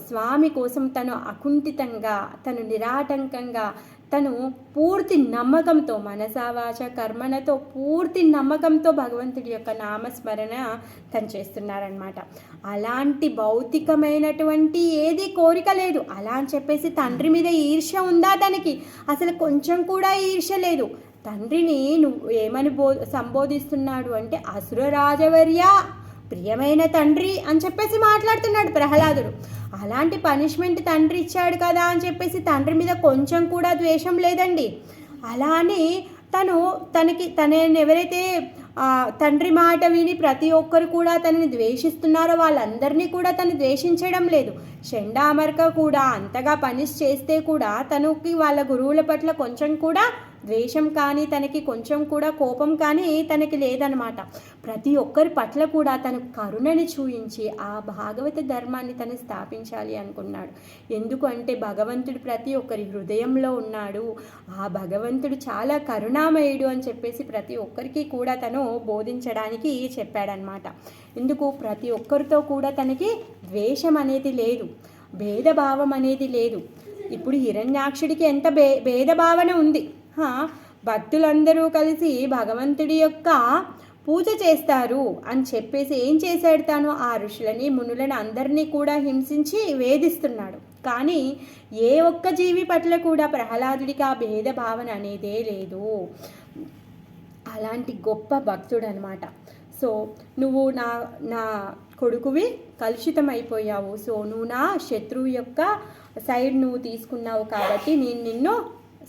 స్వామి కోసం తను అకుంఠితంగా, తను నిరాటంకంగా, తను పూర్తి నమ్మకంతో, మనసావాచ కర్మనతో పూర్తి నమ్మకంతో భగవంతుడి యొక్క నామస్మరణ తను చేస్తున్నారనమాట. అలాంటి భౌతికమైనటువంటి ఏది కోరిక లేదు. అలా అని చెప్పేసి తండ్రి మీద ఈర్ష్య ఉందా తనకి? అసలు కొంచెం కూడా ఈర్ష్య లేదు. తండ్రిని నువ్వు ఏమని సంబోధిస్తున్నాడు అంటే అసుర రాజవర్య, ప్రియమైన తండ్రి అని చెప్పేసి మాట్లాడుతున్నాడు ప్రహ్లాదుడు. అలాంటి పనిష్మెంట్ తండ్రి ఇచ్చాడు కదా అని చెప్పేసి తండ్రి మీద కొంచెం కూడా ద్వేషం లేదండి. అలా అని తనని ఎవరైతే తండ్రి మాట విని ప్రతి ఒక్కరు కూడా తనని ద్వేషిస్తున్నారో వాళ్ళందరినీ కూడా తను ద్వేషించడం లేదు. చండామర్క కూడా అంతగా పనిష్ చేస్తే కూడా తనకి వాళ్ళ గురువుల పట్ల కొంచెం కూడా ద్వేషం కానీ, తనకి కొంచెం కూడా కోపం కానీ తనకి లేదనమాట. ప్రతి ఒక్కరి పట్ల కూడా తను కరుణని చూయించి ఆ భాగవత ధర్మాన్ని తను స్థాపించాలి అనుకున్నాడు. ఎందుకు అంటే భగవంతుడు ప్రతి ఒక్కరి హృదయంలో ఉన్నాడు, ఆ భగవంతుడు చాలా కరుణామయుడు అని చెప్పేసి ప్రతి ఒక్కరికి కూడా తను బోధించడానికి చెప్పాడనమాట. ఎందుకు? ప్రతి ఒక్కరితో కూడా తనకి ద్వేషం అనేది లేదు, భేదభావం అనేది లేదు. ఇప్పుడు హిరణ్యాక్షుడికి ఎంత భేదభావన ఉంది. భక్తులందరూ కలిసి భగవంతుడి యొక్క పూజ చేస్తారు అని చెప్పేసి ఏం చేశాడు తాను? ఆ ఋషులని, మునులను అందరినీ కూడా హింసించి వేధిస్తున్నాడు. కానీ ఏ ఒక్క జీవి పట్ల కూడా ప్రహ్లాదుడికి ఆ భేదభావన అనేదే లేదు. అలాంటి గొప్ప భక్తుడు అనమాట. సో నువ్వు నా నా కొడుకువి కలుషితం అయిపోయావు, సో నువ్వు నా శత్రువు యొక్క సైడ్ నువ్వు తీసుకున్నావు కాబట్టి నేను నిన్ను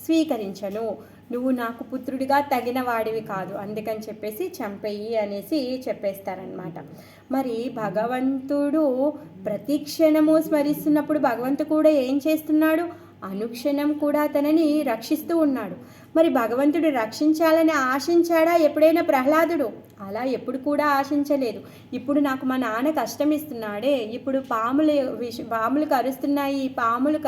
స్వీకరించను, నువ్వు నాకు పుత్రుడిగా తగిన వాడివి కాదు, అందుకని చెప్పేసి చంపేయి అనేసి చెప్పేస్తారనమాట. మరి భగవంతుడు ప్రతి క్షణము స్మరిస్తున్నప్పుడు భగవంతుడు కూడా ఏం చేస్తున్నాడు? అనుక్షణం కూడా తనని రక్షిస్తూ ఉన్నాడు. మరి భగవంతుడు రక్షించాలని ఆశించాడా ఎప్పుడైనా ప్రహ్లాదుడు? అలా ఎప్పుడు కూడా ఆశించలేదు. ఇప్పుడు నాకు మా నాన్న కష్టం ఇస్తున్నాడే, ఇప్పుడు పాములు కరుస్తున్నాయి, పాములు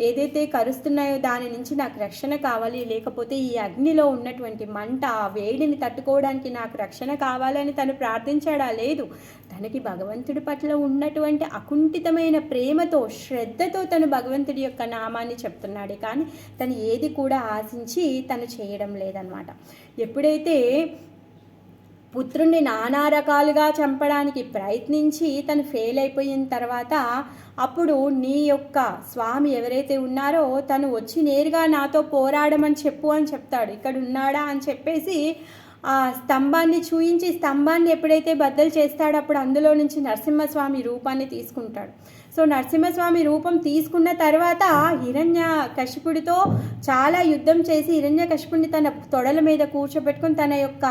ఏదైతే కరుస్తున్నాయో దాని నుంచి నాకు రక్షణ కావాలి, లేకపోతే ఈ అగ్నిలో ఉన్నటువంటి మంట వేడిని తట్టుకోవడానికి నాకు రక్షణ కావాలని తను ప్రార్థించాడా? లేదు. తనకి భగవంతుడి పట్ల ఉన్నటువంటి అకుంఠితమైన ప్రేమతో శ్రద్ధతో తను భగవంతుడి యొక్క నామాన్ని చెప్తున్నాడే కానీ తను ఏది కూడా ఆశించి తను చేయడం లేదనమాట. ఎప్పుడైతే పుత్రుణ్ణి నానా రకాలుగా చంపడానికి ప్రయత్నించి తను ఫెయిల్ అయిపోయిన తర్వాత అప్పుడు నీ యొక్క స్వామి ఎవరైతే ఉన్నారో తను వచ్చి నేరుగా నాతో పోరాడమని చెప్పు అని చెప్తాడు. ఇక్కడ ఉన్నాడా అని చెప్పేసి ఆ స్తంభాన్ని చూయించి స్తంభాన్ని ఎప్పుడైతే బద్దలు చేస్తాడో అప్పుడు అందులో నుంచి నరసింహస్వామి రూపాన్ని తీసుకుంటాడు. సో నరసింహస్వామి రూపం తీసుకున్న తర్వాత హిరణ్యకశిపుడితో చాలా యుద్ధం చేసి హిరణ్యకశిపుడిని తన తొడల మీద కూర్చోబెట్టుకుని తన యొక్క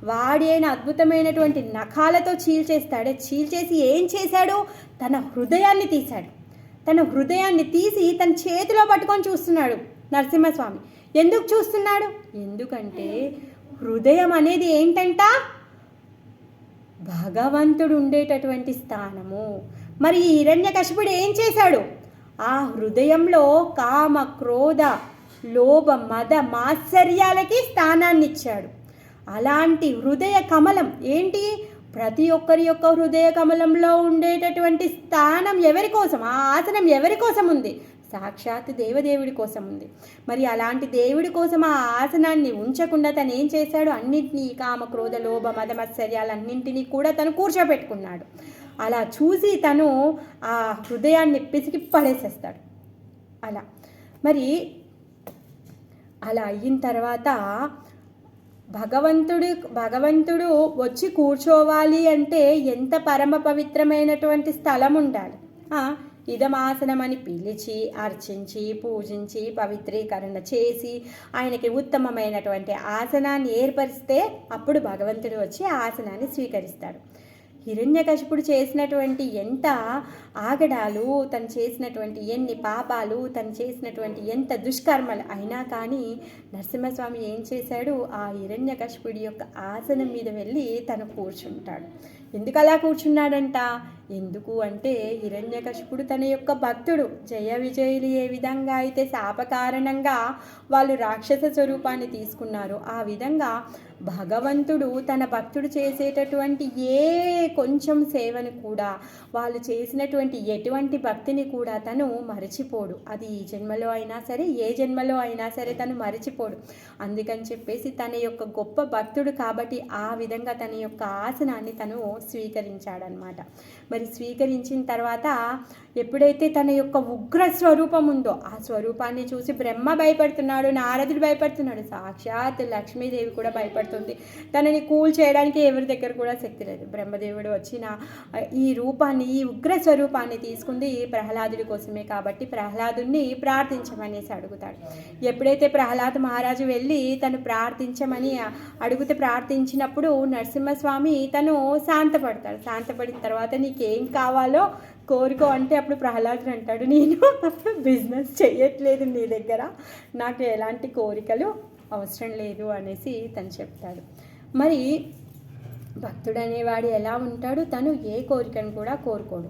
వాడి అయిన అద్భుతమైనటువంటి నఖాలతో చీల్చేస్తాడు. చీల్చేసి ఏం చేశాడు? తన హృదయాన్ని తీశాడు. తన హృదయాన్ని తీసి తన చేతిలో పట్టుకొని చూస్తున్నాడు నరసింహస్వామి. ఎందుకు చూస్తున్నాడు? ఎందుకంటే హృదయం అనేది ఏంటంట? భగవంతుడు ఉండేటటువంటి స్థానము. మరి ఈ హిరణ్యకశిపుడు ఏం చేశాడు? ఆ హృదయంలో కామ క్రోధ లోభ మద మాత్సర్యాలకి స్థానాన్ని ఇచ్చాడు. అలాంటి హృదయ కమలం ఏంటి? ప్రతి ఒక్కరి యొక్క హృదయ కమలంలో ఉండేటటువంటి స్థానం ఎవరి కోసం? ఆ ఆసనం ఎవరి కోసం ఉంది? సాక్షాత్ దేవదేవుడి కోసం ఉంది. మరి అలాంటి దేవుడి కోసం ఆ ఆసనాన్ని ఉంచకుండా తను ఏం చేశాడు? అన్నింటినీ కామ క్రోధ లోభ మద మత్సర్యాలన్నింటినీ కూడా తను కూర్చోబెట్టుకున్నాడు. అలా చూసి తను ఆ హృదయాన్ని పిసికి పడేసేస్తాడు. మరి అలా అయిన తర్వాత భగవంతుడు వచ్చి కూర్చోవాలి అంటే ఎంత పరమ పవిత్రమైనటువంటి స్థలం ఉండాలి. ఇదమాసనం అని పిలిచి అర్చించి పూజించి పవిత్రీకరణ చేసి ఆయనకి ఉత్తమమైనటువంటి ఆసనాన్ని ఏర్పరిస్తే అప్పుడు భగవంతుడు వచ్చి ఆసనాన్ని స్వీకరిస్తాడు. హిరణ్యకశిపుడు చేసినటువంటి ఎంత ఆగడాలు, తను చేసినటువంటి ఎన్ని పాపాలు, తను చేసినటువంటి ఎంత దుష్కర్మలు అయినా కానీ నరసింహస్వామి ఏం చేశాడు? ఆ హిరణ్యకశిపుడి యొక్క ఆసనం మీద వెళ్ళి తను కూర్చుంటాడు. ఎందుకు అలా కూర్చున్నాడంట? ఎందుకు అంటే హిరణ్యకశిపుడు తన యొక్క భక్తుడు. జయ విజయులు ఏ విధంగా అయితే శాప కారణంగా వాళ్ళు రాక్షస స్వరూపాన్ని తీసుకున్నారు, ఆ విధంగా భగవంతుడు తన భక్తుడు చేసేటటువంటి ఏ కొంచెం సేవను కూడా, వాళ్ళు చేసినటువంటి ఎటువంటి భక్తిని కూడా తను మరచిపోడు. అది ఈ జన్మలో అయినా సరే ఏ జన్మలో అయినా సరే తను మరచిపోడు. అందుకని చెప్పేసి తన యొక్క గొప్ప భక్తుడు కాబట్టి ఆ విధంగా తన యొక్క ఆసనాన్ని తను స్వీకరించాడనమాట. మరి స్వీకరించిన తర్వాత ఎప్పుడైతే తన యొక్క ఉగ్ర స్వరూపం ఉందో ఆ స్వరూపాన్ని చూసి బ్రహ్మ భయపడుతున్నాడు, నారదుడు భయపడుతున్నాడు, సాక్షాత్ లక్ష్మీదేవి కూడా భయపడుతుంది. తనని కూల్ చేయడానికి ఎవరి దగ్గర కూడా శక్తి లేదు. బ్రహ్మదేవుడు వచ్చిన ఈ రూపాన్ని, ఈ ఉగ్ర స్వరూపాన్ని తీసుకుంది ప్రహ్లాదుడి కోసమే కాబట్టి ప్రహ్లాదుని ప్రార్థించమనేసి అడుగుతాడు. ఎప్పుడైతే ప్రహ్లాద్ మహారాజు వెళ్ళి తను ప్రార్థించమని అడిగితే ప్రార్థించినప్పుడు నరసింహస్వామి తను శాంతపడతాడు. శాంతపడిన తర్వాత నీకేం కావాలో కోరుకో అంటే అప్పుడు ప్రహ్లాదుడు అంటాడు, నేను బిజినెస్ చేయట్లేదు నీ దగ్గర, నాకు ఎలాంటి కోరికలు అవసరం లేదు అనేసి తను చెప్తాడు. మరి భక్తుడు అనేవాడు ఎలా ఉంటాడు? తను ఏ కోరికను కూడా కోరుకోడు.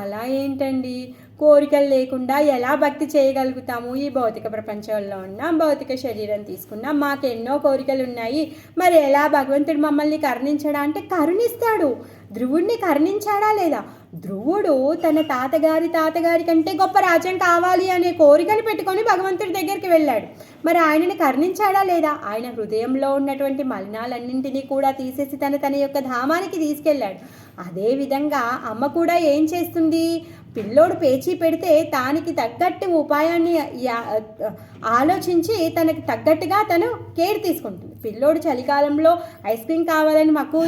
అలా ఏంటండి, కోరికలు లేకుండా ఎలా భక్తి చేయగలుగుతాము? ఈ భౌతిక ప్రపంచంలో ఉన్న భౌతిక శరీరం తీసుకున్నా మాకు ఎన్నో కోరికలు ఉన్నాయి, మరి ఎలా భగవంతుడు మమ్మల్ని కరుణించడా అంటే కరుణిస్తాడు. ధ్రువుడిని కరుణించాడా లేదా? ధ్రువుడు తన తాతగారి కంటే గొప్ప రాజ్యం కావాలి అనే కోరికను పెట్టుకొని భగవంతుడి దగ్గరికి వెళ్ళాడు. మరి ఆయనని కరుణించాడా లేదా? ఆయన హృదయంలో ఉన్నటువంటి మలినాలన్నింటినీ కూడా తీసేసి తన యొక్క ధామానికి తీసుకెళ్ళాడు. అదేవిధంగా అమ్మ కూడా ఏం చేస్తుంది? పిల్లోడు పేచీ పెడితే దానికి తగ్గట్టు ఉపాయాన్ని ఆలోచించి తనకి తగ్గట్టుగా తను కేర్ తీసుకుంటుంది. పిల్లోడు చలికాలంలో ఐస్ క్రీమ్ కావాలని మాకు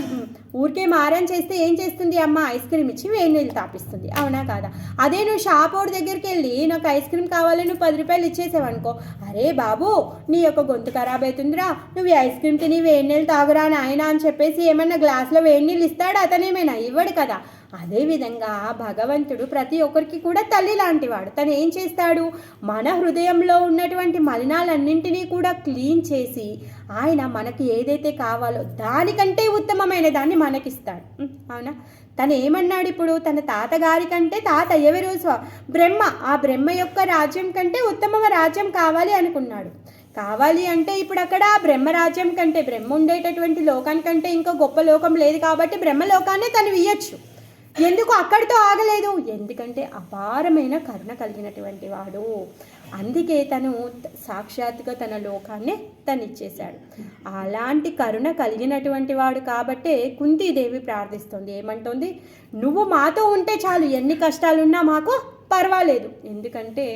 ఊరికే మారం చేస్తే ఏం చేస్తుంది అమ్మ? ఐస్ క్రీమ్ ఇచ్చి వేడి నీళ్ళు తాపిస్తుంది, అవునా కాదా? అదే నువ్వు షాపోడి దగ్గరికి వెళ్ళి నాకు ఐస్ క్రీమ్ కావాలని నువ్వు 10 రూపాయలు ఇచ్చేసావనుకో, అరే బాబు నీ యొక్క గొంతు ఖరాబ్ అవుతుందిరా, నువ్వు ఐస్ క్రీమ్ తిని వేడి నీళ్ళు తాగురా నాయన అని చెప్పేసి ఏమన్నా గ్లాస్లో వేడి నీళ్ళు ఇస్తాడు? అతనేమైనా ఇవ్వడు కదా. అదేవిధంగా భగవంతుడు ప్రతి ఒక్కరికి కూడా తల్లి లాంటివాడు. తను ఏం చేస్తాడు? మన హృదయంలో ఉన్నటువంటి మలినాలన్నింటినీ కూడా క్లీన్ చేసి ఆయన మనకి ఏదైతే కావాలో దానికంటే ఉత్తమమైన దాన్ని మనకిస్తాడు, అవునా? తను ఏమన్నాడు ఇప్పుడు? తన తాతగారి కంటే తాత ఎవరు? బ్రహ్మ. ఆ బ్రహ్మ యొక్క రాజ్యం కంటే ఉత్తమ రాజ్యం కావాలి అనుకున్నాడు. కావాలి అంటే ఇప్పుడు అక్కడ బ్రహ్మరాజ్యం కంటే, బ్రహ్మ ఉండేటటువంటి లోకానికంటే ఇంకో గొప్ప లోకం లేదు కాబట్టి బ్రహ్మలోకాన్ని తను ఇయ్యచ్చు. ఎందుకు అక్కడితో ఆగలేదు? ఎందుకంటే అపారమైన కరుణ కలిగినటువంటి వాడు. అందుకే తను సాక్షాత్తుగా తన లోకాన్ని తను ఇచ్చేశాడు. అలాంటి కరుణ కలిగినటువంటి వాడు కాబట్టే కుంతీదేవి ప్రార్థిస్తుంది. ఏమంటుంది? నువ్వు మాతో ఉంటే చాలు, ఎన్ని కష్టాలున్నా మాకు పర్వాలేదు. ఎందుకంటే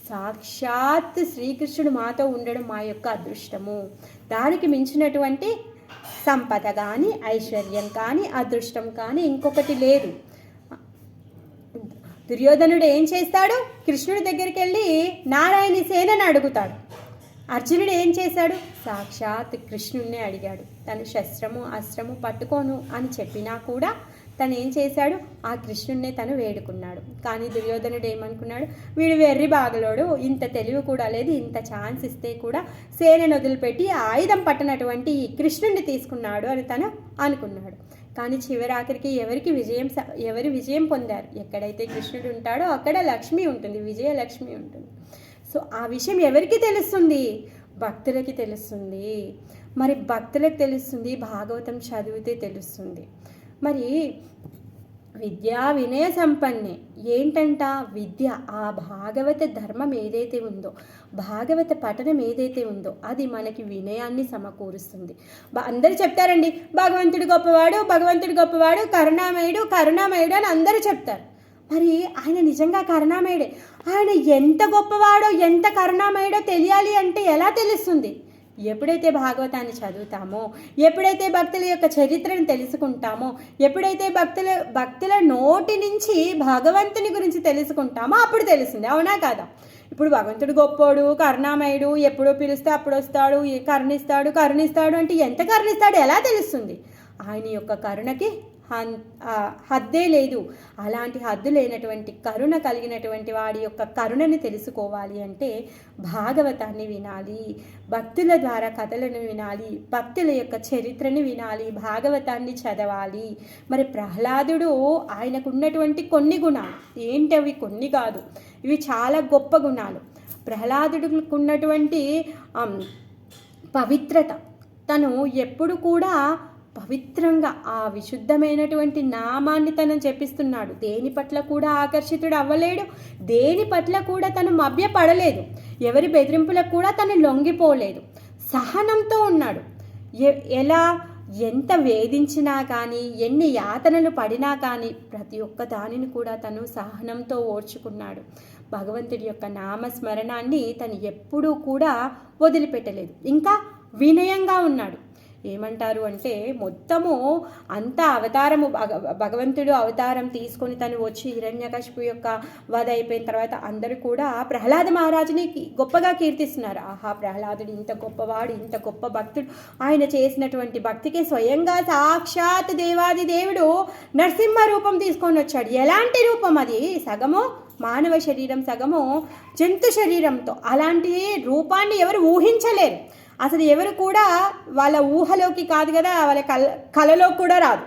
సాక్షాత్ శ్రీకృష్ణుడు మాతో ఉండడం మా యొక్క అదృష్టము. దానికి మించినటువంటి సంపద కానీ, ఐశ్వర్యం కానీ, అదృష్టం కానీ ఇంకొకటి లేదు. దుర్యోధనుడు ఏం చేస్తాడు? కృష్ణుడి దగ్గరికి వెళ్ళి నారాయణి సేనని అడుగుతాడు. అర్జునుడు ఏం చేశాడు? సాక్షాత్ కృష్ణుడినే అడిగాడు. తను శస్త్రము అస్త్రము పట్టుకోను అని చెప్పినా కూడా తను ఏం చేశాడు? ఆ కృష్ణుడినే తను వేడుకున్నాడు. కానీ దుర్యోధనుడు ఏమనుకున్నాడు? వీడు వెర్రి బాగలోడు, ఇంత తెలివి కూడా లేదు, ఇంత ఛాన్స్ ఇస్తే కూడా సేనను వదిలిపెట్టి ఆయుధం పట్టినటువంటి ఈ కృష్ణుడిని తీసుకున్నాడు అని తను అనుకున్నాడు. కానీ చివరాఖరికి ఎవరి విజయం పొందారు? ఎక్కడైతే కృష్ణుడు ఉంటాడో అక్కడ లక్ష్మి ఉంటుంది, విజయలక్ష్మి ఉంటుంది. సో ఆ విషయం ఎవరికి తెలుస్తుంది? భక్తులకి తెలుస్తుంది. మరి భక్తులకు తెలుస్తుంది, భాగవతం చదివితే తెలుస్తుంది. మరి విద్యా వినయ సంపన్నే ఏంటంట? విద్య, ఆ భాగవత ధర్మం ఏదైతే ఉందో, భాగవత పఠనం ఏదైతే ఉందో అది మనకి వినయాన్ని సమకూరుస్తుంది. అందరూ చెప్తారండి భగవంతుడు గొప్పవాడు, భగవంతుడు గొప్పవాడు, కరుణామయుడు కరుణామయుడు అని అందరూ చెప్తారు. మరి ఆయన నిజంగా కరుణామయుడే. ఆయన ఎంత గొప్పవాడో ఎంత కరుణామయుడో తెలియాలి అంటే ఎలా తెలుస్తుంది? ఎప్పుడైతే భాగవతాన్ని చదువుతామో, ఎప్పుడైతే భక్తుల యొక్క చరిత్రను తెలుసుకుంటామో, ఎప్పుడైతే భక్తుల నోటి నుంచి భగవంతుని గురించి తెలుసుకుంటామో అప్పుడు తెలుస్తుంది, అవునా కాదా? ఇప్పుడు భగవంతుడు గొప్పోడు, కరుణామయుడు, ఎప్పుడో పిలిస్తే అప్పుడు వస్తాడు, కరుణిస్తాడు అంటే ఎంత కరుణిస్తాడు ఎలా తెలుస్తుంది? ఆయన యొక్క కరుణకి హద్దే లేదు. అలాంటి హద్దు లేనటువంటి కరుణ కలిగినటువంటి వాడి యొక్క కరుణని తెలుసుకోవాలి అంటే భాగవతాన్ని వినాలి, భక్తుల ద్వారా కథలను వినాలి, భక్తుల యొక్క చరిత్రని వినాలి, భాగవతాన్ని చదవాలి. మరి ప్రహ్లాదుడు ఆయనకున్నటువంటి కొన్ని గుణాలు ఏంటవి? కొన్ని కాదు, ఇవి చాలా గొప్ప గుణాలు. ప్రహ్లాదుడికి ఉన్నటువంటి పవిత్రత, తను ఎప్పుడు కూడా పవిత్రంగా ఆ విశుద్ధమైనటువంటి నామాన్ని తను జపిస్తున్నాడు. దేని పట్ల కూడా ఆకర్షితుడు అవ్వలేడు, దేని పట్ల కూడా తను మభ్యపడలేదు, ఎవరి బెదిరింపులకు కూడా తను లొంగిపోలేదు, సహనంతో ఉన్నాడు. ఎంత వేధించినా కానీ, ఎన్ని యాతనలు పడినా కానీ ప్రతి ఒక్క దానిని కూడా తను సహనంతో ఓర్చుకున్నాడు. భగవంతుడి యొక్క నామస్మరణాన్ని తను ఎప్పుడూ కూడా వదిలిపెట్టలేదు. ఇంకా వినయంగా ఉన్నాడు. ఏమంటారు అంటే మొత్తము అంతా అవతారము, భగవంతుడు అవతారం తీసుకొని తను వచ్చి హిరణ్యకశిపు యొక్క వధ అయిపోయిన తర్వాత అందరూ కూడా ప్రహ్లాద మహారాజుని గొప్పగా కీర్తిస్తున్నారు. ఆహా, ప్రహ్లాదుడు ఇంత గొప్పవాడు, ఇంత గొప్ప భక్తుడు, ఆయన చేసినటువంటి భక్తికి స్వయంగా సాక్షాత్ దేవాది దేవుడు నరసింహ రూపం తీసుకొని వచ్చాడు. ఎలాంటి రూపం అది? సగము మానవ శరీరం, సగము జంతు శరీరంతో. అలాంటి రూపాన్ని ఎవరు ఊహించలేరు. అసలు ఎవరు కూడా వాళ్ళ ఊహలోకి కాదు కదా, వాళ్ళ కళలో కూడా రాదు.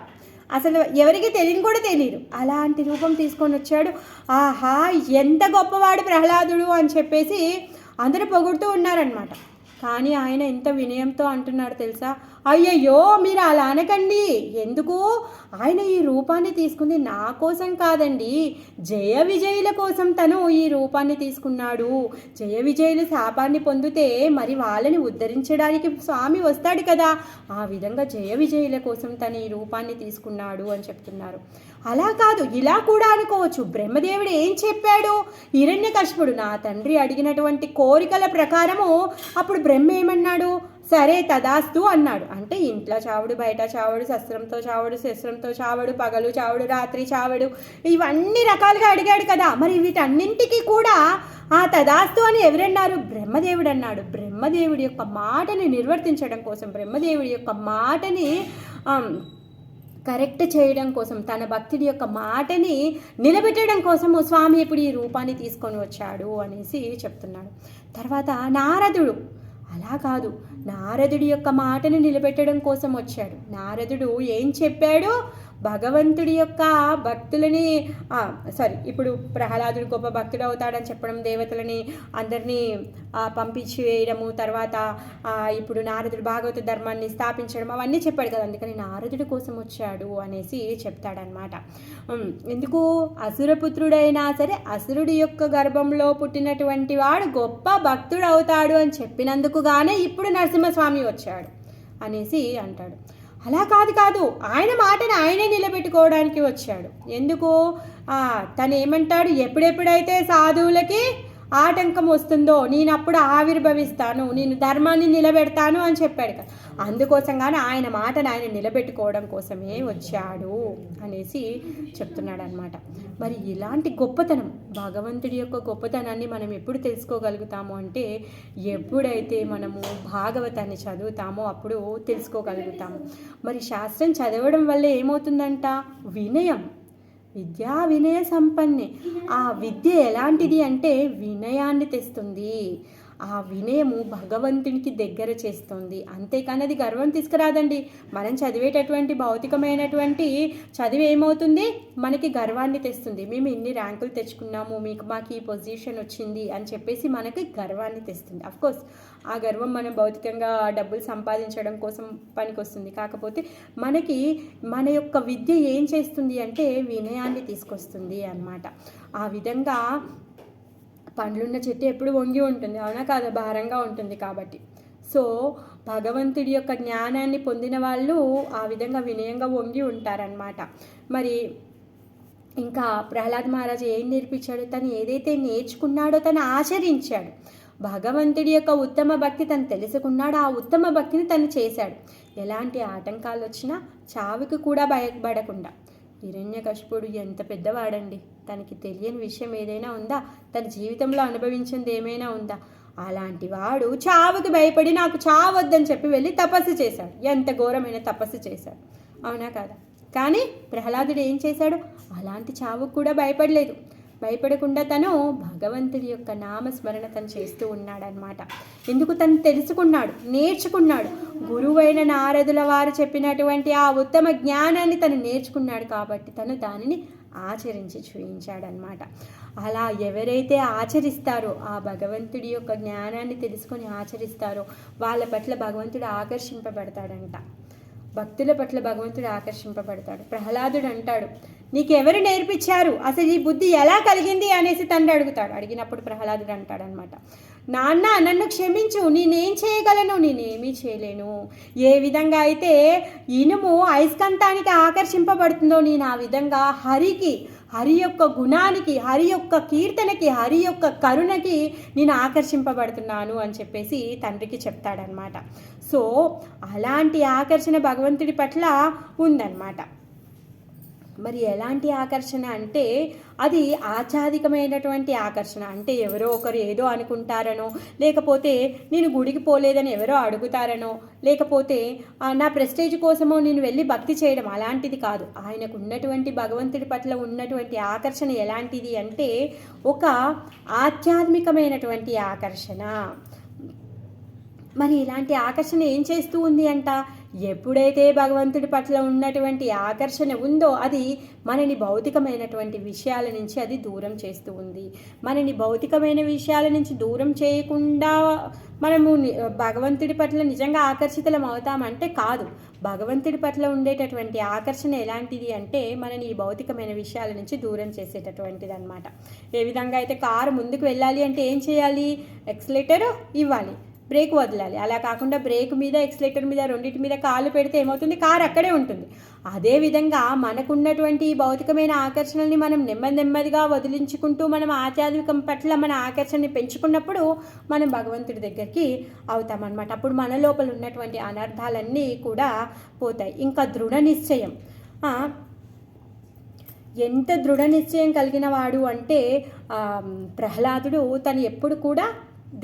అసలు ఎవరికి తెలియదు. అలాంటి రూపం తీసుకొని వచ్చాడు. ఆహా, ఎంత గొప్పవాడు ప్రహ్లాదుడు అని చెప్పేసి అందరూ పొగుడుతూ ఉన్నారనమాట. కానీ ఆయన ఎంత వినయంతో అంటున్నాడు తెలుసా, అయ్యయ్యో మీరు అలా అనకండి, ఎందుకు, ఆయన ఈ రూపాన్ని తీసుకుంది నా కోసం కాదండి, జయ విజయుల కోసం తను ఈ రూపాన్ని తీసుకున్నాడు. జయ విజయులు శాపాన్ని పొందితే మరి వాళ్ళని ఉద్ధరించడానికి స్వామి వస్తాడు కదా, ఆ విధంగా జయ విజయుల కోసం తను ఈ రూపాన్ని తీసుకున్నాడు అని చెప్తున్నారు. అలా కాదు, ఇలా కూడా అనుకోవచ్చు. బ్రహ్మదేవుడు ఏం చెప్పాడు, హిరణ్యకశిపుడు నా తండ్రి అడిగినటువంటి కోరికల ప్రకారము అప్పుడు బ్రహ్మ ఏమన్నాడు, సరే తదాస్తు అన్నాడు. అంటే ఇంట్లో చావుడు, బయట చావుడు, శస్త్రంతో చావుడు, శస్త్రంతో చావుడు, పగలు చావుడు, రాత్రి చావుడు, ఇవన్నీ రకాలుగా అడిగాడు కదా. మరి వీటన్నింటికి కూడా ఆ తదాస్తు అని ఎవరన్నారు, బ్రహ్మదేవుడు అన్నాడు. బ్రహ్మదేవుడి యొక్క మాటని నిర్వర్తించడం కోసం, బ్రహ్మదేవుడి యొక్క మాటని కరెక్ట్ చేయడం కోసం, తన భక్తుడి యొక్క మాటని నిలబెట్టడం కోసము స్వామి ఇప్పుడు ఈ రూపాన్ని తీసుకొని వచ్చాడు అనేసి చెప్తున్నాడు. తర్వాత నారదుడు అలా కాదు, నారదుడి యొక్క మాటని నిలబెట్టడం కోసం వచ్చాడు. నారదుడు ఏం చెప్పాడు, భగవంతుడి యొక్క భక్తులని ఇప్పుడు ప్రహ్లాదుడు గొప్ప భక్తుడు అవుతాడని చెప్పడం, దేవతలని అందరినీ పంపించి వేయడము, తర్వాత ఇప్పుడు నారదుడు భాగవత ధర్మాన్ని స్థాపించడం, అవన్నీ చెప్పాడు కదా. అందుకని నారదుడి కోసం వచ్చాడు అనేసి చెప్తాడనమాట. ఎందుకు, అసురపుత్రుడైనా సరే అసురుడి యొక్క గర్భంలో పుట్టినటువంటి వాడు గొప్ప భక్తుడు అవుతాడు అని చెప్పినందుకు గానే ఇప్పుడు నరసింహస్వామి వచ్చాడు అనేసి అంటాడు. అలా కాదు, ఆయన మాటని ఆయనే నిలబెట్టుకోవడానికి వచ్చాడు. ఎందుకు, తను ఏమంటాడు, ఎప్పుడెప్పుడైతే సాధువులకి ఆటంకం వస్తుందో నేను అప్పుడు ఆవిర్భవిస్తాను, నేను ధర్మాన్ని నిలబెడతాను అని చెప్పాడు కదా. అందుకోసంగానే ఆయన మాటను ఆయన నిలబెట్టుకోవడం కోసమే వచ్చాడు అనేసి చెప్తున్నాడు అనమాట. మరి ఇలాంటి గొప్పతనం, భగవంతుడి యొక్క గొప్పతనాన్ని మనం ఎప్పుడు తెలుసుకోగలుగుతాము అంటే, ఎప్పుడైతే మనము భాగవతాన్ని చదువుతామో అప్పుడు తెలుసుకోగలుగుతాము. మరి శాస్త్రం చదవడం వల్ల ఏమవుతుందంట, వినయం, విద్యా వినయ సంపన్నే. ఆ విద్య ఎలాంటిది అంటే వినయాన్ని తెస్తుంది. ఆ వినయము భగవంతునికి దగ్గర చేస్తుంది. అంతేకాని అది గర్వం తీసుకురాదండి. మనం చదివేటటువంటి భౌతికమైనటువంటి చదివి ఏమవుతుంది, మనకి గర్వాన్ని తెస్తుంది. మేము ఇన్ని ర్యాంకులు తెచ్చుకున్నాము, మాకు ఈ పొజిషన్ వచ్చింది అని చెప్పేసి మనకి గర్వాన్ని తెస్తుంది. అఫ్కోర్స్ ఆ గర్వం మనం భౌతికంగా డబ్బులు సంపాదించడం కోసం పనికొస్తుంది. కాకపోతే మనకి మన యొక్క విద్య ఏం చేస్తుంది అంటే వినయాన్ని తీసుకొస్తుంది అన్నమాట. ఆ విధంగా పండ్లున్న చెట్టు ఎప్పుడు వంగి ఉంటుంది, అవునా కాదా, భారంగా ఉంటుంది కాబట్టి. సో భగవంతుడి యొక్క జ్ఞానాన్ని పొందిన వాళ్ళు ఆ విధంగా వినయంగా వంగి ఉంటారనమాట. మరి ఇంకా ప్రహ్లాద్ మహారాజు ఏం నేర్పించాడు, తను ఏదైతే నేర్చుకున్నాడో తను ఆచరించాడు. భగవంతుడి యొక్క ఉత్తమ భక్తి తను తెలుసుకున్నాడు, ఆ ఉత్తమ భక్తిని తను చేశాడు. ఎలాంటి ఆటంకాలు వచ్చినా చావుకి కూడా భయపడకుండా. హిరణ్యకశిపుడు ఎంత పెద్దవాడండి, తనకి తెలియని విషయం ఏదైనా ఉందా, తన జీవితంలో అనుభవించింది ఏమైనా ఉందా? అలాంటి వాడు చావుకి భయపడి నాకు చావద్దని చెప్పి వెళ్ళి తపస్సు చేశాడు. ఎంత ఘోరమైన తపస్సు చేశాడు, అవునా కాదా? కానీ ప్రహ్లాదుడు ఏం చేశాడు, అలాంటి చావుకు కూడా భయపడలేదు. భయపడకుండా తను భగవంతుడి యొక్క నామస్మరణ తను చేస్తూ ఉన్నాడనమాట. ఎందుకు, తను తెలుసుకున్నాడు, నేర్చుకున్నాడు. గురువైన నారదుల వారు చెప్పినటువంటి ఆ ఉత్తమ జ్ఞానాన్ని తను నేర్చుకున్నాడు కాబట్టి తను దానిని ఆచరించి చూపించాడనమాట. అలా ఎవరైతే ఆచరిస్తారో, ఆ భగవంతుడి యొక్క జ్ఞానాన్ని తెలుసుకొని ఆచరిస్తారో వాళ్ళ పట్ల భగవంతుడు ఆకర్షింపబడతాడంట. భక్తుల పట్ల భగవంతుడు ఆకర్షింపబడతాడు. ప్రహ్లాదుడు అంటాడు, నీకెవరు నేర్పించారు, అసలు ఈ బుద్ధి ఎలా కలిగింది అనేసి తండ్రి అడుగుతాడు. అడిగినప్పుడు ప్రహ్లాదుడు అంటాడనమాట, నాన్న నన్ను క్షమించు, నేనేం చేయగలను, నేనేమీ చేయలేను. ఏ విధంగా అయితే ఇనుము అయస్కాంతానికి ఆకర్షింపబడుతుందో నేను ఆ విధంగా హరి యొక్క గుణానికి, హరి యొక్క కీర్తనకి, హరి యొక్క కరుణకి నేను ఆకర్షింపబడుతున్నాను అని చెప్పేసి తండ్రికి చెప్తాడనమాట. సో అలాంటి ఆకర్షణ భగవంతుడి పట్ల ఉందన్నమాట. మరి ఎలాంటి ఆకర్షణ అంటే అది ఆచాదికమైనటువంటి ఆకర్షణ. అంటే ఎవరో ఒకరు ఏదో అనుకుంటారనో, లేకపోతే నేను గుడికి పోలేదని ఎవరో అడుగుతారనో, లేకపోతే నా ప్రెస్టేజ్ కోసమో నేను వెళ్ళి భక్తి చేయడం, అలాంటిది కాదు. ఆయనకు ఉన్నటువంటి భగవంతుడి పట్ల ఉన్నటువంటి ఆకర్షణ ఎలాంటిది అంటే ఒక ఆధ్యాత్మికమైనటువంటి ఆకర్షణ. మరి ఇలాంటి ఆకర్షణ ఏం చేస్తూ ఉంది అంట, ఎప్పుడైతే భగవంతుడి పట్ల ఉన్నటువంటి ఆకర్షణ ఉందో అది మనని భౌతికమైనటువంటి విషయాల నుంచి అది దూరం చేస్తూ ఉంది. మనని భౌతికమైన విషయాల నుంచి దూరం చేయకుండా మనము భగవంతుడి పట్ల నిజంగా ఆకర్షితులం అవుతామంటే కాదు. భగవంతుడి పట్ల ఉండేటటువంటి ఆకర్షణ ఎలాంటిది అంటే మనని ఈ భౌతికమైన విషయాల నుంచి దూరం చేసేటటువంటిది అనమాట. ఏ విధంగా అయితే కారు ముందుకు వెళ్ళాలి అంటే ఏం చేయాలి, ఎక్సలేటర్ ఇవ్వాలి, బ్రేక్ వదలాలి. అలా కాకుండా బ్రేక్ మీద ఎక్సలేటర్ మీద రెండింటి మీద కాలు పెడితే ఏమవుతుంది, కారు అక్కడే ఉంటుంది. అదేవిధంగా మనకున్నటువంటి ఈ భౌతికమైన ఆకర్షణల్ని మనం నెమ్మదిగా వదిలించుకుంటూ మనం ఆధ్యాత్మికం పట్ల మన ఆకర్షణని పెంచుకున్నప్పుడు మనం భగవంతుడి దగ్గరికి అవుతామన్నమాట. అప్పుడు మన లోపల ఉన్నటువంటి అనర్థాలన్నీ కూడా పోతాయి. ఇంకా దృఢ నిశ్చయం, ఎంత దృఢ నిశ్చయం కలిగిన వాడు అంటే ప్రహ్లాదుడు తను ఎప్పుడు కూడా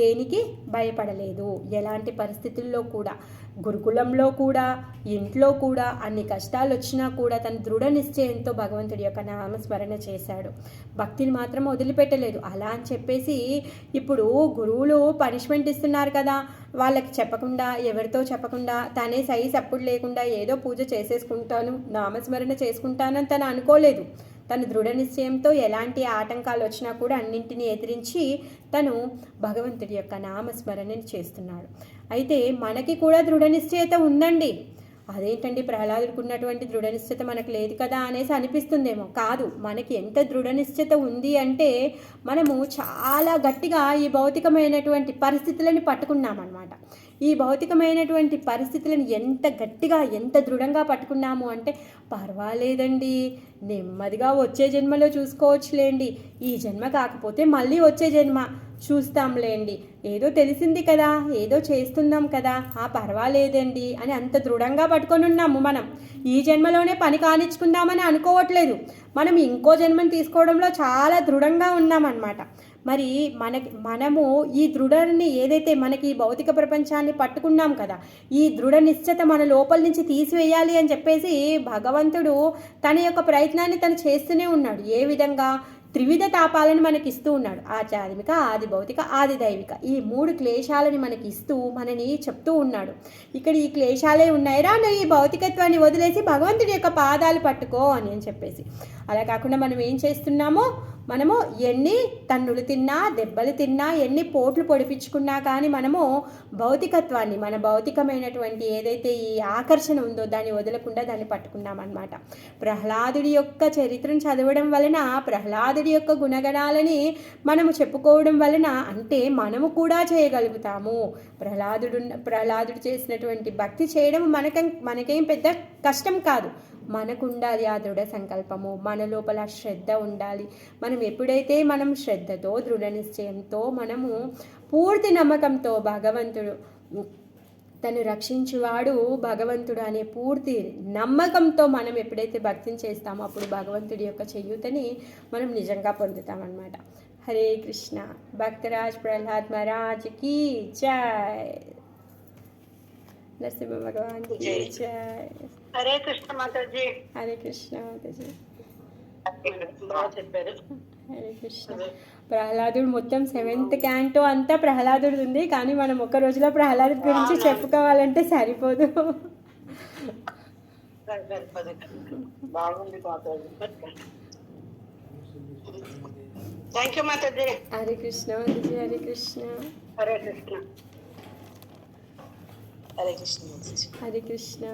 దేనికి భయపడలేదు. ఎలాంటి పరిస్థితుల్లో కూడా, గురుకులంలో కూడా, ఇంట్లో కూడా అన్ని కష్టాలు వచ్చినా కూడా తను దృఢ నిశ్చయంతో భగవంతుడి యొక్క నామస్మరణ చేశాడు. భక్తిని మాత్రం వదిలిపెట్టలేదు. అలా అని చెప్పేసి ఇప్పుడు గురువులు పనిష్మెంట్ ఇస్తున్నారు కదా, వాళ్ళకి చెప్పకుండా, ఎవరితో చెప్పకుండా, తనే సై సప్పుడు లేకుండా ఏదో పూజ చేసేసుకుంటాను, నామస్మరణ చేసుకుంటానని తను అనుకోలేదు. తను దృఢ నిశ్చయంతో ఎలాంటి ఆటంకాలు వచ్చినా కూడా అన్నింటినీ ఎదిరించి తను భగవంతుడి యొక్క నామస్మరణని చేస్తున్నాడు. అయితే మనకి కూడా దృఢ నిశ్చయత ఉందండి. అదేంటండి ప్రహ్లాదుడికి ఉన్నటువంటి దృఢ నిశ్చయత మనకు లేదు కదా అనేసి అనిపిస్తుందేమో. కాదు, మనకి ఎంత దృఢ నిశ్చయత ఉంది అంటే మనము చాలా గట్టిగా ఈ భౌతికమైనటువంటి పరిస్థితులని పట్టుకున్నామన్నమాట. ఈ భౌతికమైనటువంటి పరిస్థితులను ఎంత గట్టిగా, ఎంత దృఢంగా పట్టుకున్నాము అంటే పర్వాలేదండి, నెమ్మదిగా వచ్చే జన్మలో చూసుకోవచ్చులేండి, ఈ జన్మ కాకపోతే మళ్ళీ వచ్చే జన్మ చూస్తాంలేండి, ఏదో తెలిసింది కదా, ఏదో చేస్తున్నాం కదా, పర్వాలేదండి అని అంత దృఢంగా పట్టుకొని ఉన్నాము. మనం ఈ జన్మలోనే పని కానిచ్చుకుందామని అనుకోవట్లేదు. మనం ఇంకో జన్మని తీసుకోవడంలో చాలా దృఢంగా ఉన్నామన్నమాట. మరి మనము ఈ దృఢని ఏదైతే మనకి ఈ భౌతిక ప్రపంచాన్ని పట్టుకున్నాం కదా, ఈ దృఢ నిశ్చత మన లోపల నుంచి తీసివేయాలి అని చెప్పేసి భగవంతుడు తన యొక్క ప్రయత్నాన్ని తను చేస్తూనే ఉన్నాడు. ఏ విధంగా త్రివిధ తాపాలను మనకి ఇస్తూ ఉన్నాడు. ఆధ్యాత్మిక, ఆది భౌతిక, ఆది దైవిక, ఈ 3 క్లేశాలని మనకి ఇస్తూ మనని చెప్తూ ఉన్నాడు. ఇక్కడ ఈ క్లేశాలే ఉన్నాయిరా, నువ్వు ఈ భౌతికత్వాన్ని వదిలేసి భగవంతుడి యొక్క పాదాలు పట్టుకో అని చెప్పేసి. అలా కాకుండా మనం ఏం చేస్తున్నామో, మనము ఎన్ని తన్నులు తిన్నా, దెబ్బలు తిన్నా, ఎన్ని పోట్లు పొడిపించుకున్నా కానీ మనము భౌతికత్వాన్ని, మన భౌతికమైనటువంటి ఏదైతే ఈ ఆకర్షణ ఉందో దాన్ని వదలకుండా దాన్ని పట్టుకున్నామన్నమాట. ప్రహ్లాదుడి యొక్క చరిత్రను చదవడం వలన, ప్రహ్లాదుడి యొక్క గుణగణాలని మనము చెప్పుకోవడం వలన అంటే మనము కూడా చేయగలుగుతాము. ప్రహ్లాదుడు చేసినటువంటి భక్తి చేయడం మనకేం పెద్ద కష్టం కాదు. మనకు ఉండాలి ఆ దృఢ సంకల్పము, మన లోపల శ్రద్ధ ఉండాలి. మనం ఎప్పుడైతే మనం శ్రద్ధతో, దృఢ నిశ్చయంతో, మనము పూర్తి నమ్మకంతో భగవంతుడు తను రక్షించువాడు భగవంతుడు అనే పూర్తి నమ్మకంతో మనం ఎప్పుడైతే భక్తిని చేస్తామో అప్పుడు భగవంతుడి యొక్క చేయూతని మనం నిజంగా పొందుతామన్నమాట. హరే కృష్ణ. భక్తరాజ్ ప్రహ్లాద్ మహారాజ్ की जय. नरसिम्हा भगवान की जय. हरे कृष्ण माताजी. हरे कृष्ण माताजी. చెప్పారు. హరే కృష్ణ. ప్రహ్లాదుడు మొత్తం 7th క్యాంటో అంతా ప్రహ్లాదుడు ఉంది, కానీ మనం ఒక రోజులో ప్రహ్లాదుడి గురించి చెప్పుకోవాలంటే సరిపోదు. బాగుంది మాతాజీ. థ్యాంక్ యూ మాతాజీ. హరే కృష్ణ మాతాజీ. హరే కృష్ణ. హరే కృష్ణ. హరే కృష్ణ. హరే కృష్ణ.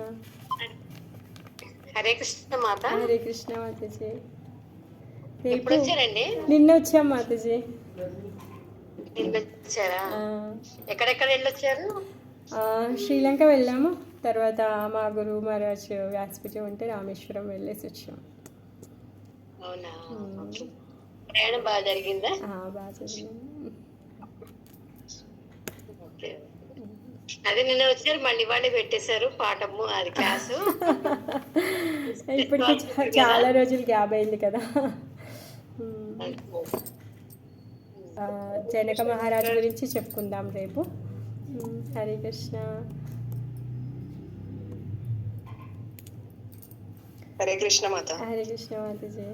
హరే కృష్ణ మాత. హరే కృష్ణ మాతాజీ. ఎప్పుడు వచ్చారండి? నిన్న వచ్చాం మాతాజీ. నిన్న వచ్చారా? ఎక్కడెక్కడ వెళ్ళొచ్చారు? శ్రీలంక వెళ్ళాము, తర్వాత మా గురువు మహారాజ్ వ్యాసపీఠం ఉంటే రామేశ్వరం వెళ్ళేసి వచ్చాం. అవునా? ప్రయాణం బాగా జరిగిందా? బాగా జరిగింది. అదే నిన్న వచ్చారు, మళ్ళీ వాళ్ళే పెట్టేశారు పాఠము, అది క్లాసు. ఇప్పటికి చాలా రోజులు గ్యాప్ అయింది కదా. జనక మహారాజు గురించి చెప్పుకుందాం రేపు. హరే కృష్ణ. హరే కృష్ణ మాత. హరే కృష్ణ మాతాజీ.